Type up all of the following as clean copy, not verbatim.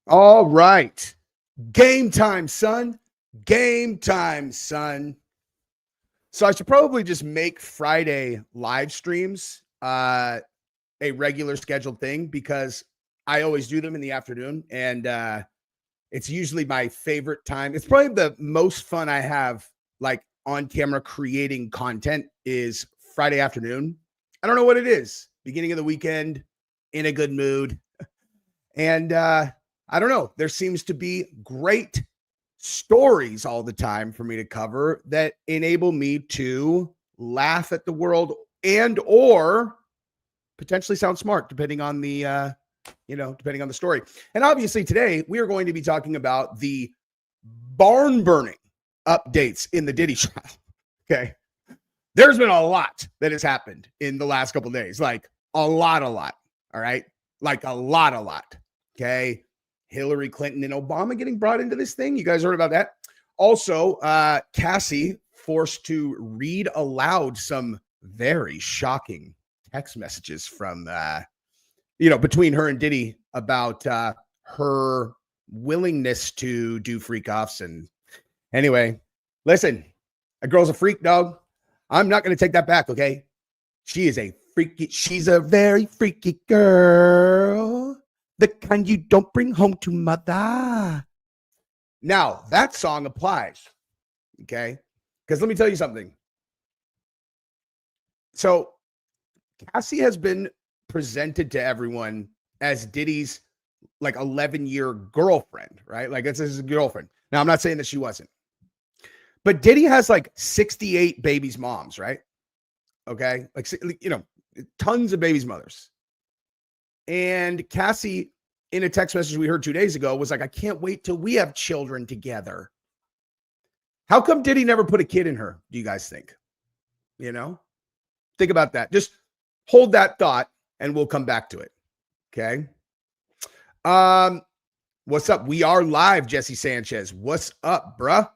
All right. Game time, son. Game time, son. So I should probably just make Friday live streams a regular scheduled thing because I always do them in the afternoon. And it's usually my favorite time. It's probably the most fun I have, like on camera creating content, is Friday afternoon. I don't know what it is. Beginning of the weekend, in a good mood. And I don't know. There seems to be great stories all the time for me to cover that enable me to laugh at the world and or potentially sound smart, depending on the depending on the story. And obviously today we are going to be talking about the barn burning updates in the Diddy trial. Okay. There's been a lot that has happened in the last couple of days, like a lot. All right. Like a lot. Okay. Hillary Clinton and Obama getting brought into this thing. You guys heard about that? Also, Cassie forced to read aloud some very shocking text messages from, between her and Diddy about her willingness to do freak-offs. And anyway, listen, a girl's a freak, dog. I'm not going to take that back, okay? She's a very freaky girl. The kind you don't bring home to mother. Now, that song applies, okay? Because let me tell you something. So, Cassie has been presented to everyone as Diddy's like 11-year girlfriend, right? Like it's his girlfriend. Now, I'm not saying that she wasn't. But Diddy has like 68 babies' moms, right? Okay? Like, tons of babies' mothers. And Cassie, in a text message we heard 2 days ago, was like, I can't wait till we have children together. How come Diddy never put a kid in her, do you guys think? Think about that. Just hold that thought and we'll come back to it. Okay. What's up? We are live, Jesse Sanchez. What's up, bruh?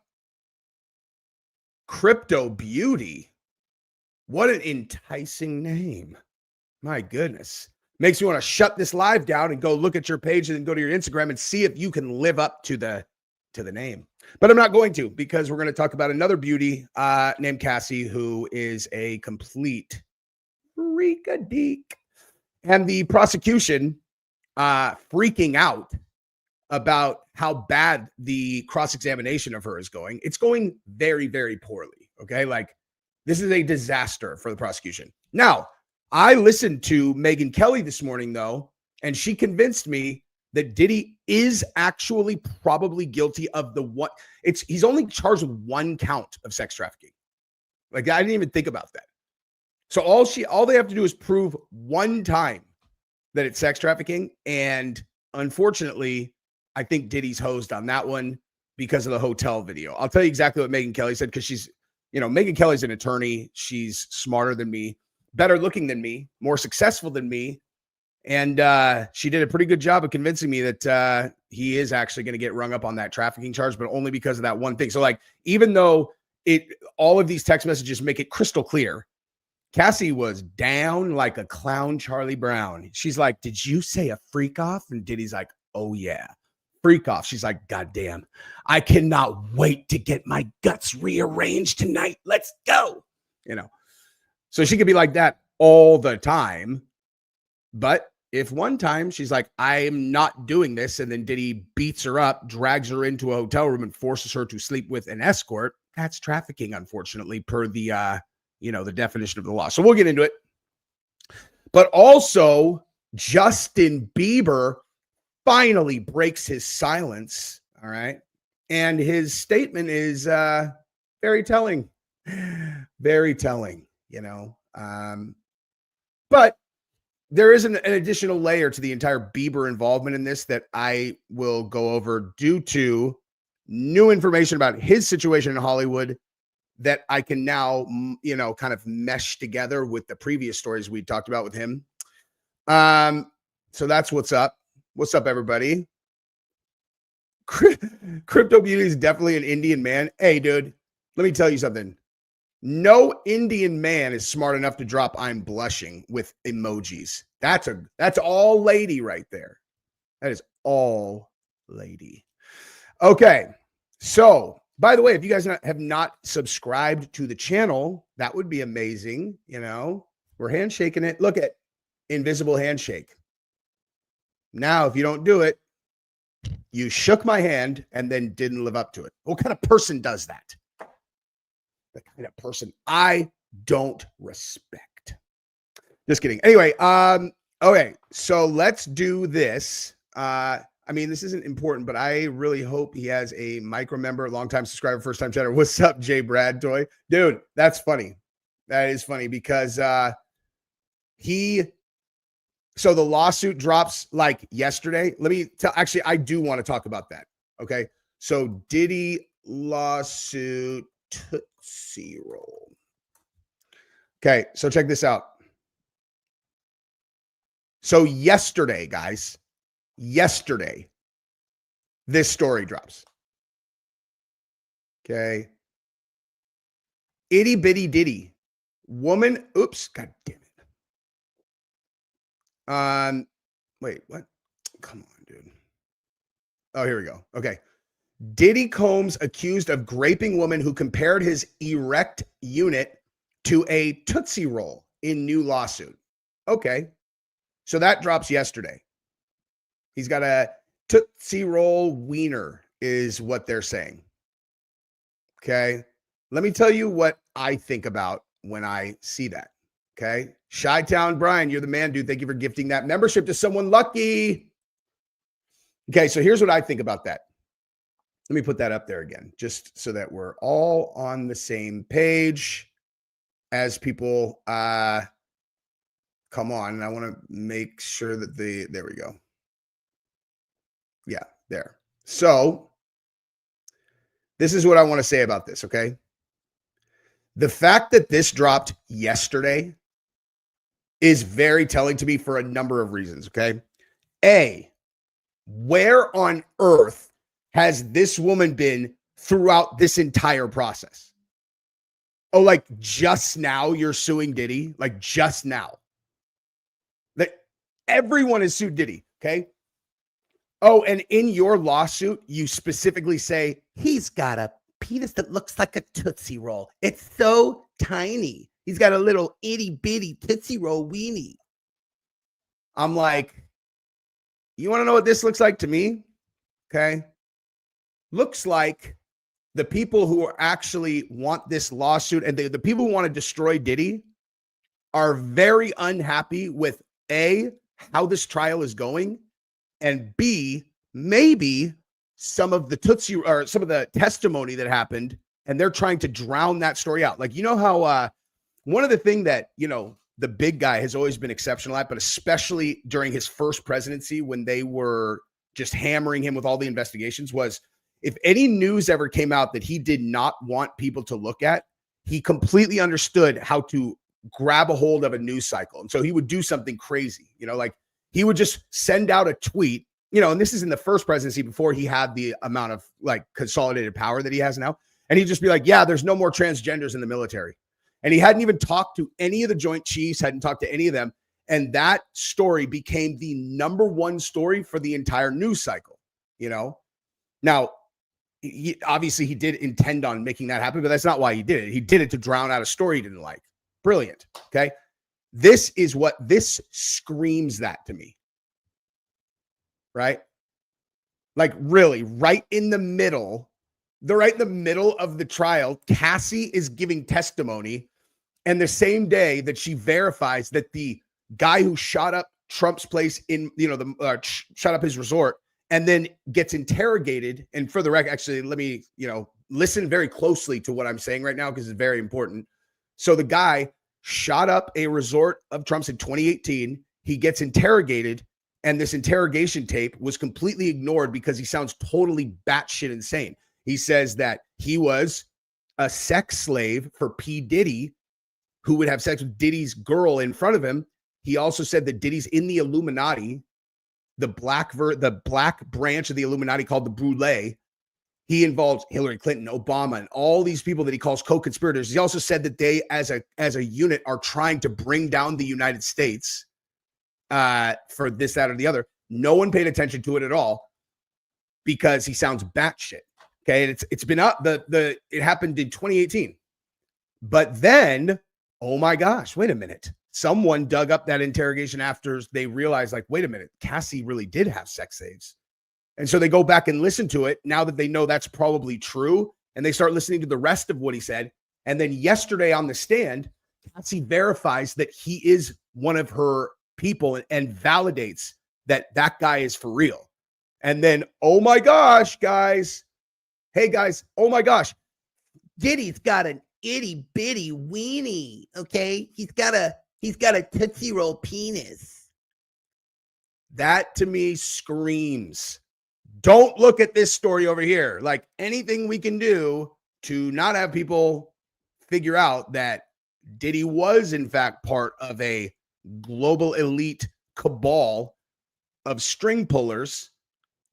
Crypto Beauty. What an enticing name. My goodness. Makes me want to shut this live down and go look at your page and then go to your Instagram and see if you can live up to the name. But I'm not going to, because we're going to talk about another beauty named Cassie, who is a complete freakadeek. And the prosecution freaking out about how bad the cross-examination of her is going. It's going very, very poorly. Okay. Like, this is a disaster for the prosecution. Now, I listened to Megyn Kelly this morning, though, and she convinced me that Diddy is actually probably guilty of he's only charged with one count of sex trafficking. Like, I didn't even think about that. So all they have to do is prove one time that it's sex trafficking. And unfortunately, I think Diddy's hosed on that one because of the hotel video. I'll tell you exactly what Megyn Kelly said, because she's, Megyn Kelly's an attorney. She's smarter than me, better looking than me, more successful than me. And she did a pretty good job of convincing me that he is actually going to get rung up on that trafficking charge, but only because of that one thing. So, like, even though all of these text messages make it crystal clear, Cassie was down like a clown Charlie Brown. She's like, did you say a freak off? And Diddy's like, oh yeah, freak off. She's like, God damn, I cannot wait to get my guts rearranged tonight. Let's go. So she could be like that all the time. But if one time she's like, I'm not doing this, and then Diddy beats her up, drags her into a hotel room and forces her to sleep with an escort, that's trafficking, unfortunately, per the the definition of the law. So we'll get into it. But also, Justin Bieber finally breaks his silence. All right. And his statement is very telling. Very telling, But there is an additional layer to the entire Bieber involvement in this that I will go over due to new information about his situation in Hollywood that I can now, kind of mesh together with the previous stories we talked about with him. So that's what's up. What's up, everybody? Crypto Beauty is definitely an Indian man. Hey, dude, let me tell you something. No Indian man is smart enough to drop I'm blushing with emojis. That's all lady right there. That is all lady. Okay. So, by the way, if you guys have not subscribed to the channel, that would be amazing. You know, we're handshaking it. Look at invisible handshake. Now, if you don't do it, you shook my hand and then didn't live up to it. What kind of person does that? The kind of person I don't respect. Just kidding. Anyway, okay, so let's do this. I mean, this isn't important, but I really hope he has a micro member, longtime subscriber, first time chatter. What's up, Jay Brad Toy? Dude, that's funny. That is funny because so the lawsuit drops like yesterday. Let me tell, actually, I do want to talk about that. Okay. So Diddy lawsuit Tootsie Roll. Okay. So check this out. So yesterday, guys, this story drops. Okay. Itty bitty Diddy. Woman. Oops. God damn it. Wait, what? Come on, dude. Oh, here we go. Okay. Diddy Combs accused of graping woman who compared his erect unit to a Tootsie Roll in new lawsuit. Okay. So that drops yesterday. He's got a Tootsie Roll wiener is what they're saying. Okay. Let me tell you what I think about when I see that. Okay. Chi-Town Brian, you're the man, dude. Thank you for gifting that membership to someone lucky. Okay. So here's what I think about that. Let me put that up there again, just so that we're all on the same page as people come on. And I want to make sure that there we go. Yeah, there. So this is what I want to say about this, okay? The fact that this dropped yesterday is very telling to me for a number of reasons, okay? A, where on earth has this woman been throughout this entire process? Oh, like just now you're suing Diddy? Like just now. Like everyone has sued Diddy, okay? Oh, and in your lawsuit, you specifically say, he's got a penis that looks like a Tootsie Roll. It's so tiny. He's got a little itty bitty Tootsie Roll weenie. I'm like, you want to know what this looks like to me? Okay. Looks like the people who actually want this lawsuit and the people who want to destroy Diddy are very unhappy with A, how this trial is going, and B, maybe some of the Tootsie or some of the testimony that happened, and they're trying to drown that story out. Like, you know how one of the things that, you know, the big guy has always been exceptional at, but especially during his first presidency when they were just hammering him with all the investigations, was if any news ever came out that he did not want people to look at, he completely understood how to grab a hold of a news cycle. And so he would do something crazy, you know, like he would just send out a tweet, you know, and this is in the first presidency before he had the amount of like consolidated power that he has now. And he'd just be like, yeah, there's no more transgenders in the military. And he hadn't even talked to any of the Joint Chiefs, hadn't talked to any of them. And that story became the #1 story for the entire news cycle, you know? Now, obviously he did intend on making that happen, but that's not why he did it. He did it to drown out a story he didn't like. Brilliant. Okay. This is what this screams that to me. Right? Like really right in the middle of the trial, Cassie is giving testimony, and the same day that she verifies that the guy who shot up Trump's place in, you know, shot up his resort and then gets interrogated. And for the record, actually, let me, you know, listen very closely to what I'm saying right now because it's very important. So the guy shot up a resort of Trump's in 2018. He gets interrogated, and this interrogation tape was completely ignored because he sounds totally batshit insane. He says that he was a sex slave for P. Diddy, who would have sex with Diddy's girl in front of him. He also said that Diddy's in the Illuminati, the black branch of the Illuminati called the Brule. He involves Hillary Clinton, Obama, and all these people that he calls co-conspirators. He also said that they, as a unit, are trying to bring down the United States for this, that, or the other. No one paid attention to it at all. because he sounds batshit. Okay, and it's been up. It happened in 2018, but then, oh my gosh, wait a minute. Someone dug up that interrogation after they realized, like, wait a minute, Cassie really did have sex saves. And so they go back and listen to it now that they know that's probably true. And they start listening to the rest of what he said. And then yesterday on the stand, Cassie verifies that he is one of her people and validates that that guy is for real. And then, oh my gosh, guys. Hey, guys. Oh my gosh. Diddy's got an itty bitty weenie. Okay. He's got a Tootsie Roll penis. That to me screams, don't look at this story over here. Like, anything we can do to not have people figure out that Diddy was in fact part of a global elite cabal of string pullers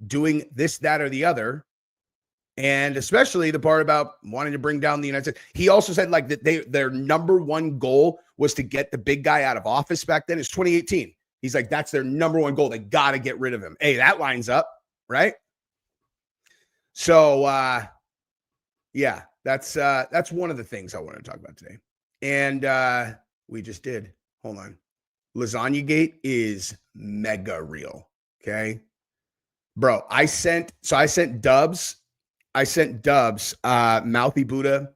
doing this, that, or the other. And especially the part about wanting to bring down the United States. He also said like that their number one goal was to get the big guy out of office back then. It's 2018. He's like, that's their number one goal. They got to get rid of him. Hey, that lines up, right? So, yeah, that's one of the things I want to talk about today. And we just did. Hold on. Lasagna Gate is mega real. Okay. Bro, I sent Dubs, Mouthy Buddha,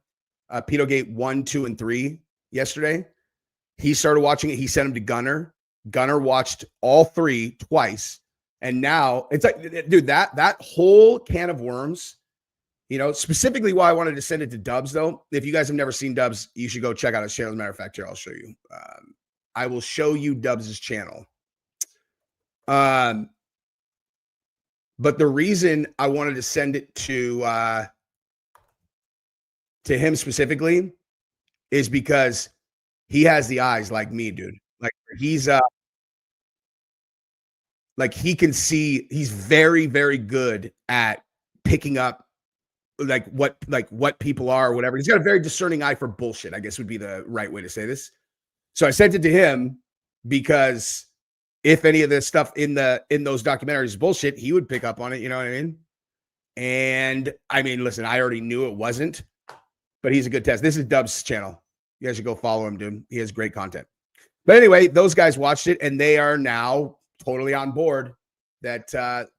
Pedogate 1, 2, and 3 yesterday. He started watching it. He sent him to Gunner. Gunner watched all 3 twice. And now it's like, dude, that whole can of worms, you know, specifically why I wanted to send it to Dubs, though. If you guys have never seen Dubs, you should go check out his channel. As a matter of fact, here, I'll show you. I will show you Dubs' channel. But the reason I wanted to send it to him specifically is because he has the eyes like me, dude. Like he's like he can see. He's very, very good at picking up what people are or whatever. He's got a very discerning eye for bullshit, I guess would be the right way to say this. So I sent it to him because if any of this stuff in those documentaries is bullshit, he would pick up on it. You know what I mean? And I mean, listen, I already knew it wasn't, but he's a good test. This is Dub's channel. You guys should go follow him, dude. He has great content. But anyway, those guys watched it and they are now totally on board that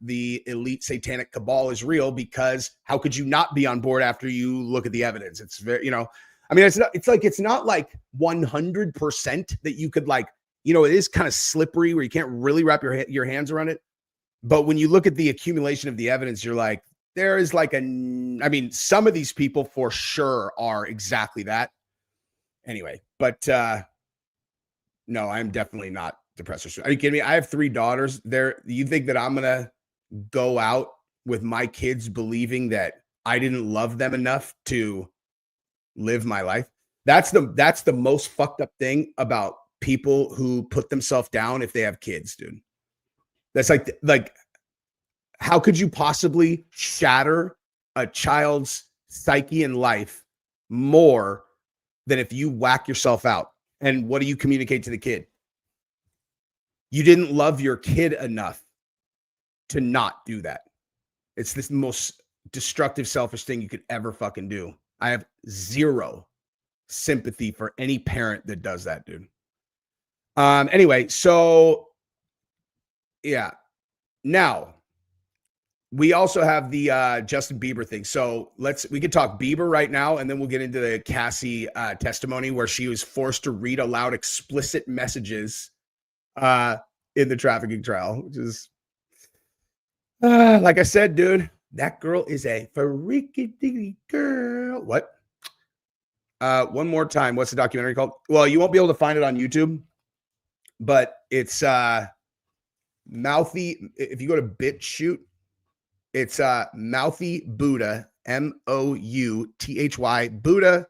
the elite satanic cabal is real, because how could you not be on board after you look at the evidence? It's very, you know, I mean, it's not like 100% that you could like, you know, it is kind of slippery where you can't really wrap your hands around it. But when you look at the accumulation of the evidence, you're like, there is like I mean, some of these people for sure are exactly that. Anyway, but no, I'm definitely not depressed. Are you kidding me? I have 3 daughters. You think that I'm going to go out with my kids believing that I didn't love them enough to live my life? That's the most fucked up thing about people who put themselves down if they have kids, dude. That's like how could you possibly shatter a child's psyche and life more than if you whack yourself out? And what do you communicate to the kid? You didn't love your kid enough to not do that. It's the most destructive, selfish thing you could ever fucking do. I have zero sympathy for any parent that does that, dude. Anyway, so yeah. Now we also have the Justin Bieber thing. So we could talk Bieber right now, and then we'll get into the Cassie testimony where she was forced to read aloud explicit messages in the trafficking trial, which is like I said, dude, that girl is a freaky girl. What? One more time. What's the documentary called? Well, you won't be able to find it on YouTube, but it's Mouthy. If you go to BitChute, it's Mouthy Buddha, Mouthy Buddha,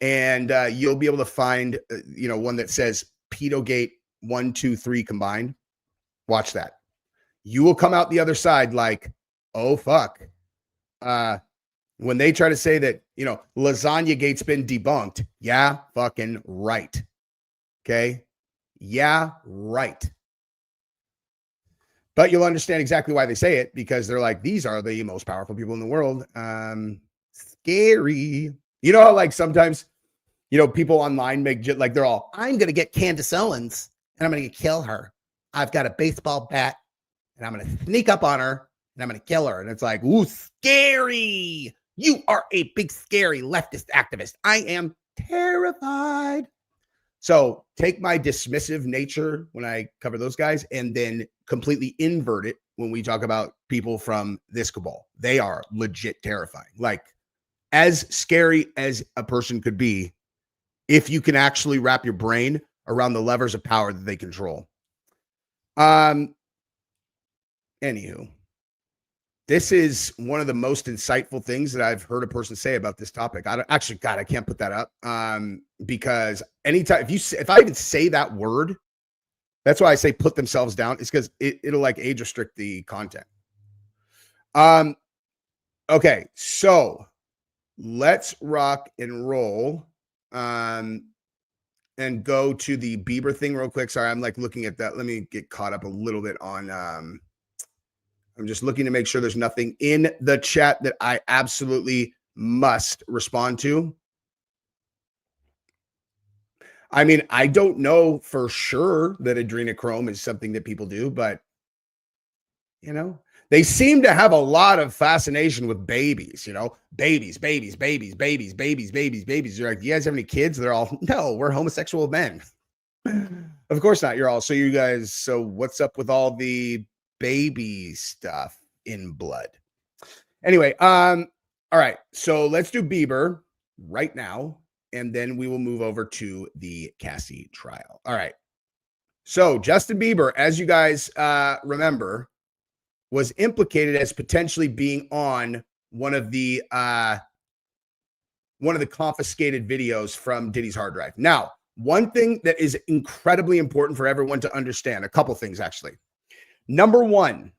and you'll be able to find one that says Pedogate 1, 2, 3 combined. Watch that. You will come out the other side like, oh fuck. When they try to say that, Lasagna Gate's been debunked. Yeah, fucking right. Okay. Yeah, right. But you'll understand exactly why they say it, because they're like, these are the most powerful people in the world. Scary. You know how like sometimes, people online make like they're all, I'm going to get Candace Owens and I'm going to kill her. I've got a baseball bat and I'm going to sneak up on her and I'm going to kill her. And it's like, ooh, scary. You are a big, scary leftist activist. I am terrified. So take my dismissive nature when I cover those guys and then completely invert it when we talk about people from this cabal. They are legit terrifying. Like as scary as a person could be if you can actually wrap your brain around the levers of power that they control. Anywho, this is one of the most insightful things that I've heard a person say about this topic. I can't put that up. Because anytime if I even say that word, that's why I say put themselves down. It's because it'll like age restrict the content. Okay, so let's rock and roll. And go to the Beiber thing real quick. Sorry, I'm like looking at that. Let me get caught up a little bit on I'm just looking to make sure there's nothing in the chat that I absolutely must respond to. I mean, I don't know for sure that adrenochrome is something that people do, but they seem to have a lot of fascination with babies, babies. You're like, do you guys have any kids? They're all, no, we're homosexual men. Of course not. You're all, so what's up with all the baby stuff in blood? Anyway, all right, so let's do Beiber right now, and then we will move over to the Cassie trial. All right, so Justin Bieber, as you guys remember, was implicated as potentially being on one of the confiscated videos from Diddy's hard drive. Now, one thing that is incredibly important for everyone to understand, a couple things actually. Number one,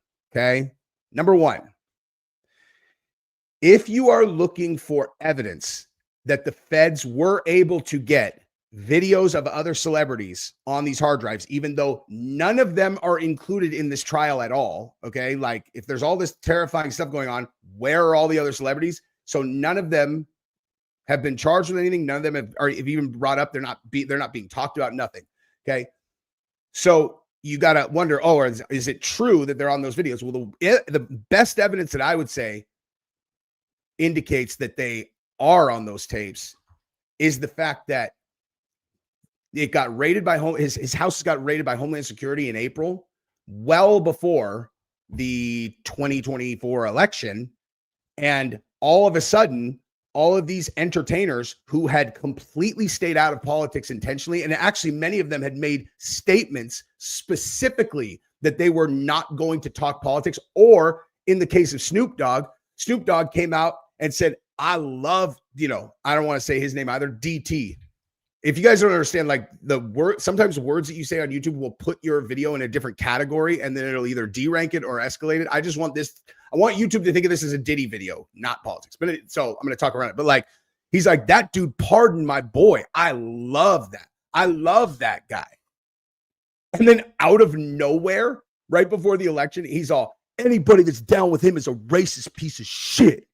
if you are looking for evidence that the feds were able to get videos of other celebrities on these hard drives, even though none of them are included in this trial at all, okay? Like if there's all this terrifying stuff going on, where are all the other celebrities? So none of them have been charged with anything. None of them have even brought up. They're not being talked about, nothing, okay? So you got to wonder, is it true that they're on those videos? Well, the best evidence that I would say indicates that they are on those tapes is the fact that it got raided by his house got raided by Homeland Security in April, well before the 2024 election. And all of a sudden, all of these entertainers who had completely stayed out of politics intentionally, and actually many of them had made statements specifically that they were not going to talk politics, or in the case of Snoop Dogg came out and said, I love, I don't want to say his name either, DT. If you guys don't understand, like sometimes words that you say on YouTube will put your video in a different category and then it'll either derank it or escalate it. I want YouTube to think of this as a Diddy video, not politics. But so I'm going to talk around it. But like, he's like, that dude pardoned my boy. I love that. I love that guy. And then out of nowhere, right before the election, he's all, anybody that's down with him is a racist piece of shit,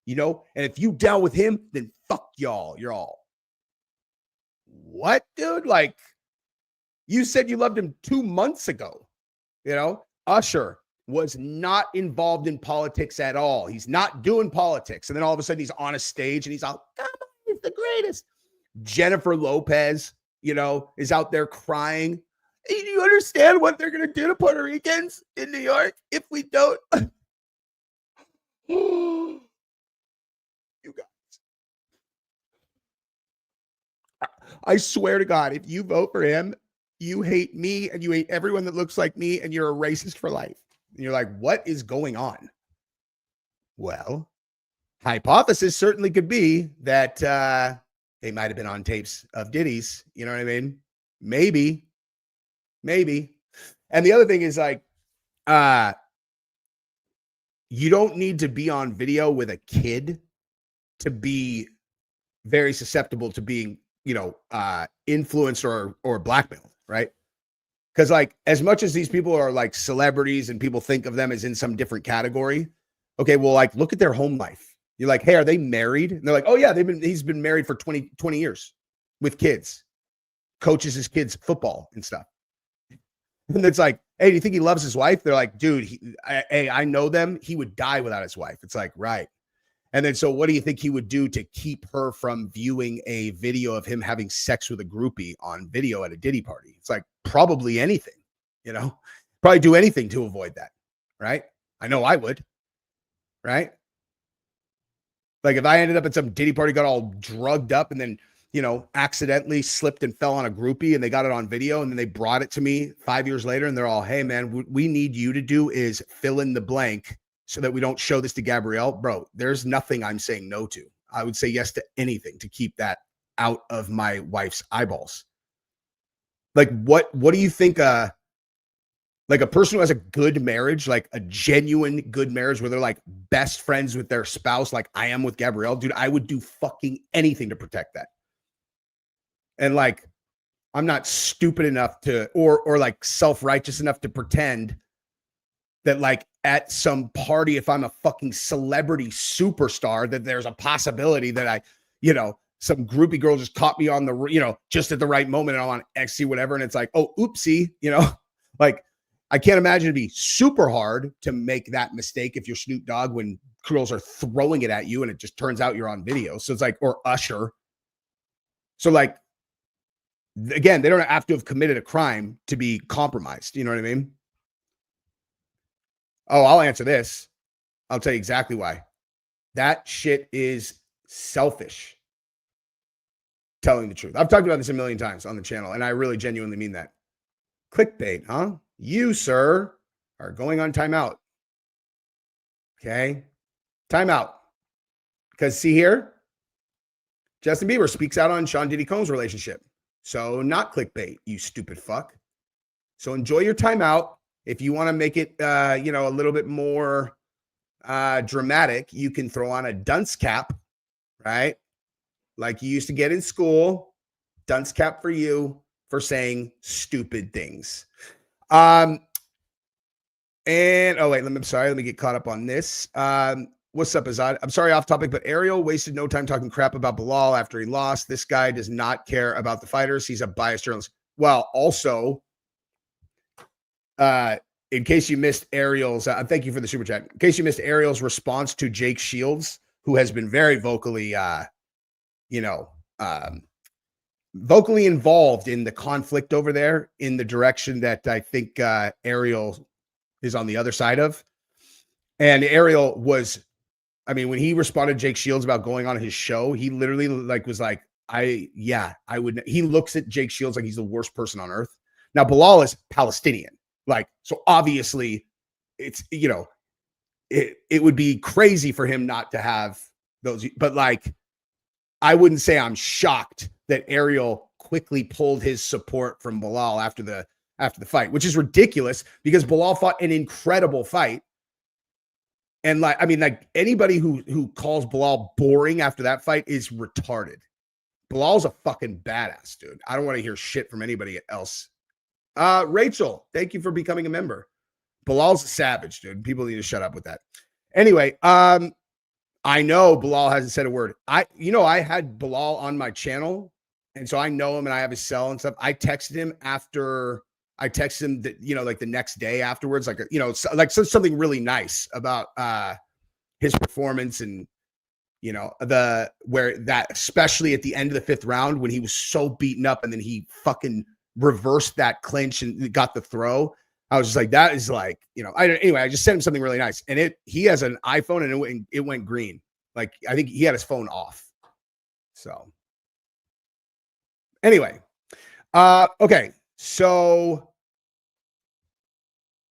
And if you down with him, then fuck y'all. You're all. What, dude? Like, you said you loved him 2 months ago. Usher was not involved in politics at all. He's not doing politics. And then all of a sudden he's on a stage and he's all, come on, he's the greatest. Jennifer Lopez, is out there crying. Do you understand what they're going to do to Puerto Ricans in New York if we don't? You guys. I swear to God, if you vote for him, you hate me and you hate everyone that looks like me and you're a racist for life. And you're like, what is going on? Well, hypothesis certainly could be that they might have been on tapes of Diddy's. You know what I mean? Maybe. And the other thing is like, you don't need to be on video with a kid to be very susceptible to being, influenced or blackmailed, right? Because like as much as these people are like celebrities and people think of them as in some different category, okay, well, like look at their home life. You're like, hey, are they married? And they're like, oh yeah, he's been married for 20 years with kids, coaches his kids football and stuff. And it's like, hey, do you think he loves his wife? They're like, dude, I know them. He would die without his wife. It's like, right. And then, so what do you think he would do to keep her from viewing a video of him having sex with a groupie on video at a Diddy party? It's like, probably anything, probably do anything to avoid that. Right. I know I would. Right. Like if I ended up at some Diddy party, got all drugged up and then, accidentally slipped and fell on a groupie and they got it on video and then they brought it to me 5 years later and they're all, hey man, what we need you to do is fill in the blank so that we don't show this to Gabrielle. Bro, there's nothing I'm saying no to. I would say yes to anything to keep that out of my wife's eyeballs. Like what do you think like a person who has a good marriage, like a genuine good marriage where they're like best friends with their spouse, like I am with Gabrielle, dude, I would do fucking anything to protect that. And like, I'm not stupid enough to, or like self-righteous enough to pretend that like at some party, if I'm a fucking celebrity superstar, that there's a possibility that I, some groupie girl just caught me on the, just at the right moment and I'm on XC, whatever. And it's like, oh, oopsie, like I can't imagine it'd be super hard to make that mistake if you're Snoop Dogg when girls are throwing it at you and it just turns out you're on video. So it's like, or Usher. So like, again, they don't have to have committed a crime to be compromised. You know what I mean? Oh, I'll answer this. I'll tell you exactly why. That shit is selfish. Telling the truth. I've talked about this a million times on the channel, and I really genuinely mean that. Clickbait, huh? You, sir, are going on timeout. Okay? Timeout. Because see here, Justin Bieber speaks out on Sean Diddy Combs' relationship. So not clickbait, you stupid fuck. So enjoy your timeout. If you want to make it, a little bit more dramatic, you can throw on a dunce cap, right? Like you used to get in school. Dunce cap for you for saying stupid things. And oh wait, let me get caught up on this. What's up, Azad? I'm sorry, off topic, but Ariel wasted no time talking crap about Bilal after he lost. This guy does not care about the fighters. He's a biased journalist. Well, also, in case you missed Ariel's, thank you for the super chat. In case you missed Ariel's response to Jake Shields, who has been very vocally, vocally involved in the conflict over there in the direction that I think Ariel is on the other side of. And Ariel was, when he responded to Jake Shields about going on his show, he literally was like, I would. He looks at Jake Shields like he's the worst person on earth. Now, Bilal is Palestinian. So obviously it's, it would be crazy for him not to have those, but I wouldn't say I'm shocked that Ariel quickly pulled his support from Bilal after the fight, which is ridiculous because Bilal fought an incredible fight. And anybody who calls Bilal boring after that fight is retarded. Bilal's a fucking badass, dude. I don't want to hear shit from anybody else. Rachel, thank you for becoming a member. Bilal's a savage, dude. People need to shut up with that. Anyway, I know Bilal hasn't said a word. I had Bilal on my channel, and so I know him and I have his cell and stuff. I texted him that, the next day afterwards, something really nice about his performance and, especially at the end of the fifth round when he was so beaten up and then he fucking reversed that clinch and got the throw. I was just like, that is I just sent him something really nice. And he has an iPhone and it went green. I think he had his phone off. So anyway, okay. So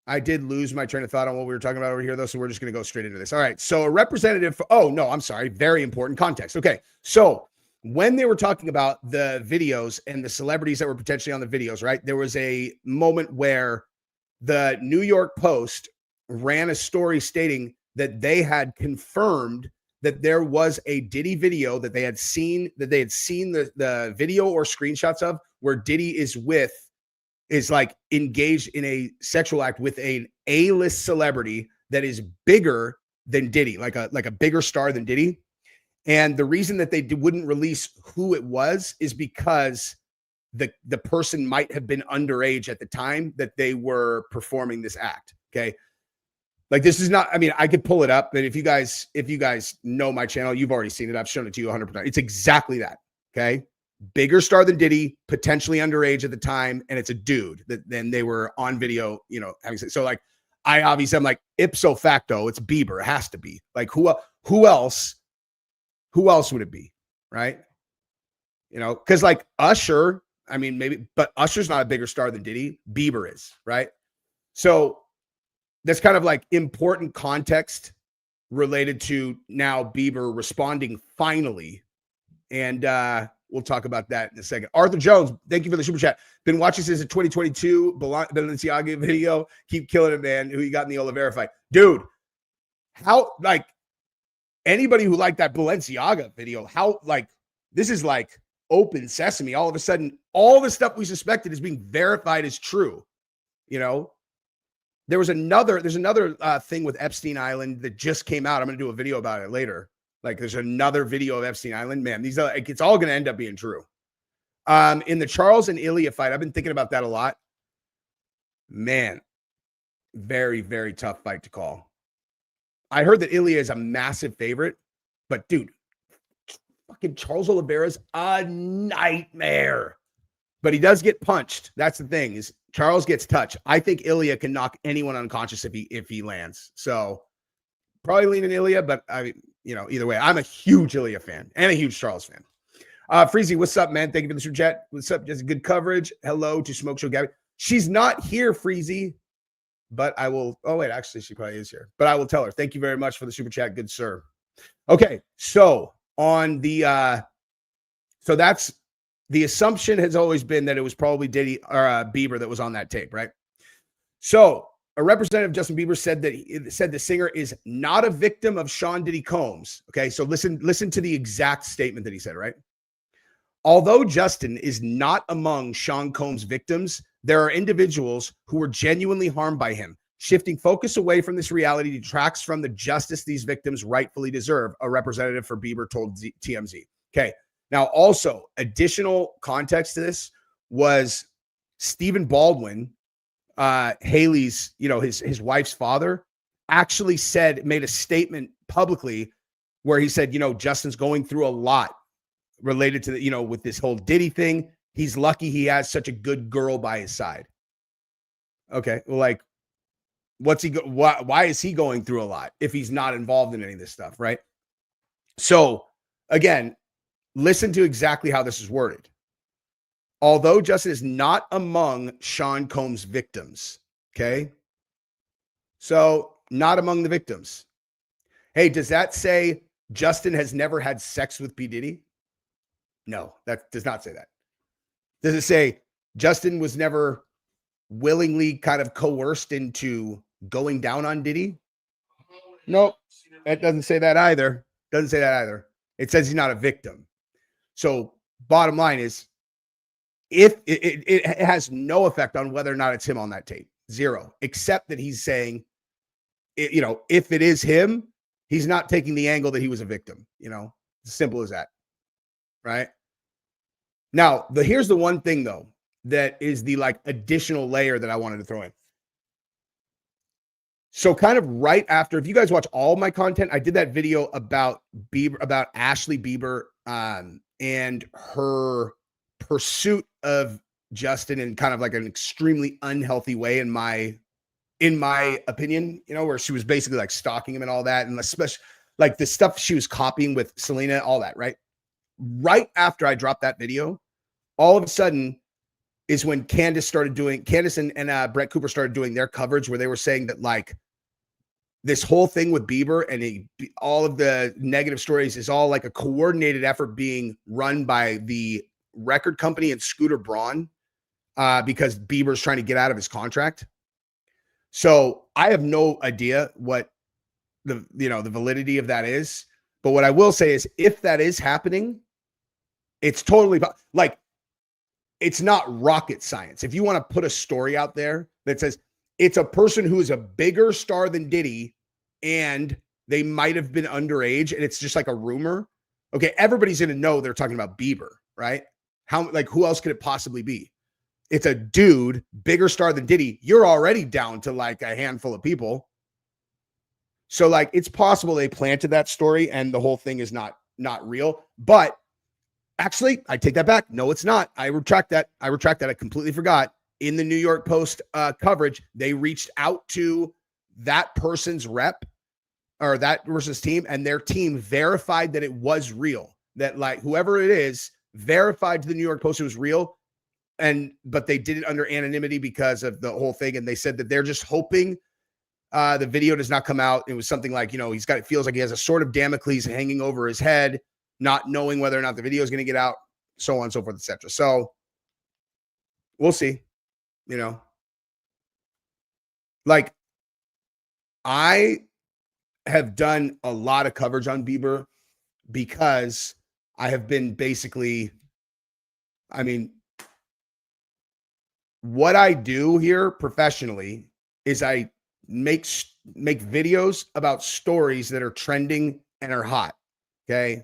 I did lose my train of thought on what we were talking about over here, though. So we're just going to go straight into this. All right. So a representative very important context. Okay. So when they were talking about the videos and the celebrities that were potentially on the videos, right? There was a moment where the New York Post ran a story stating that they had confirmed that there was a Diddy video that they had seen the video or screenshots of where Diddy is with is like engaged in a sexual act with an A-list celebrity that is bigger than Diddy, like a bigger star than Diddy. And the reason that they wouldn't release who it was is because the person might have been underage at the time that they were performing this act. Okay. Like this is not, I mean, I could pull it up, but if you guys know my channel, you've already seen it. I've shown it to you 100%. It's exactly that. Okay. Bigger star than Diddy, potentially underage at the time. And it's a dude that then they were on video, you know, having sex. So like, I'm like ipso facto, it's Bieber. It has to be like, who else would it be? Right. You know, cause like Usher, I mean, maybe, but Usher's not a bigger star than Diddy. Bieber is, right? So that's kind of like important context related to now Bieber responding finally. And we'll talk about that in a second. Arthur Jones, thank you for the super chat. Been watching since the 2022 Balenciaga video. Keep killing it, man. Who you got in the Oliveira fight? Dude, how, like, anybody who liked that Balenciaga video, how, like, this is like open sesame. All of a sudden, all the stuff we suspected is being verified as true. You know, there's another thing with Epstein Island that just came out. I'm going to do a video about it later. Like there's another video of Epstein Island, man. These are, it's all going to end up being true. In the Charles and Ilya fight, I've been thinking about that a lot, man. Very, very tough fight to call. I heard that Ilya is a massive favorite, but dude, fucking Charles Oliveira's a nightmare. But he does get punched. That's the thing, is Charles gets touched. I think Ilya can knock anyone unconscious if he lands. So probably leaning Ilya, but you know, either way, I'm a huge Ilya fan and a huge Charles fan. Freezy, what's up, man? Thank you for the super chat. What's up? Just good coverage. Hello to Smoke Show Gabby. She's not here, Freezy, but I will. Oh wait, actually, she probably is here. But I will tell her. Thank you very much for the super chat, good sir. Okay, so on the so that's the assumption has always been that it was probably Diddy or Bieber that was on that tape, right? So a representative, Justin Bieber, said the singer is not a victim of Sean Diddy Combs. Okay, so listen to the exact statement that he said, right? Although Justin is not among Sean Combs' victims, there are individuals who were genuinely harmed by him. Shifting focus away from this reality detracts from the justice these victims rightfully deserve, a representative for Bieber told TMZ. Okay, now also additional context to this was Stephen Baldwin, Haley's, you know, his wife's father, actually made a statement publicly where he said, you know, Justin's going through a lot related to the, you know, with this whole Diddy thing. He's lucky he has such a good girl by his side. Okay, well, like, why is he going through a lot if he's not involved in any of this stuff, right? So again, listen to exactly how this is worded. Although Justin is not among Sean Combs' victims, okay? So not among the victims. Hey, does that say Justin has never had sex with P. Diddy? No, that does not say that. Does it say Justin was never willingly kind of coerced into going down on Diddy? Nope, that doesn't say that either. Doesn't say that either. It says he's not a victim. So bottom line is, if it has no effect on whether or not it's him on that tape, zero, except that he's saying, you know, if it is him, he's not taking the angle that he was a victim, you know, as simple as that. Right now, here's the one thing though, that is the like additional layer that I wanted to throw in. So kind of right after, if you guys watch all my content, I did that video about Bieber, about Ashley Bieber, and her pursuit of Justin in kind of like an extremely unhealthy way, in my opinion, you know, where she was basically like stalking him and all that, and especially like the stuff she was copying with Selena, all that, right? Right after I dropped that video, all of a sudden is when Candace and Brett Cooper started doing their coverage, where they were saying that like this whole thing with Bieber and all of the negative stories is all like a coordinated effort being run by the record company and Scooter Braun, because Bieber's trying to get out of his contract. So I have no idea what the validity of that is. But what I will say is, if that is happening, it's totally like, it's not rocket science. If you want to put a story out there that says it's a person who is a bigger star than Diddy and they might have been underage and it's just like a rumor. Okay, everybody's going to know they're talking about Beiber, right? Who else could it possibly be? It's a dude, bigger star than Diddy. You're already down to like a handful of people. So like it's possible they planted that story and the whole thing is not real. But actually, I take that back. No, it's not. I retract that. I completely forgot. In the New York Post coverage, they reached out to that person's rep or that person's team, and their team verified that it was real. That like whoever it is verified to the New York Post it was real. But they did it under anonymity because of the whole thing. And they said that they're just hoping the video does not come out. It was something like, it feels like he has a sword of Damocles hanging over his head, not knowing whether or not the video is going to get out, so on and so forth, etc. So we'll see, like I have done a lot of coverage on Beiber because I have been basically, what I do here professionally is I make videos about stories that are trending and are hot. Okay.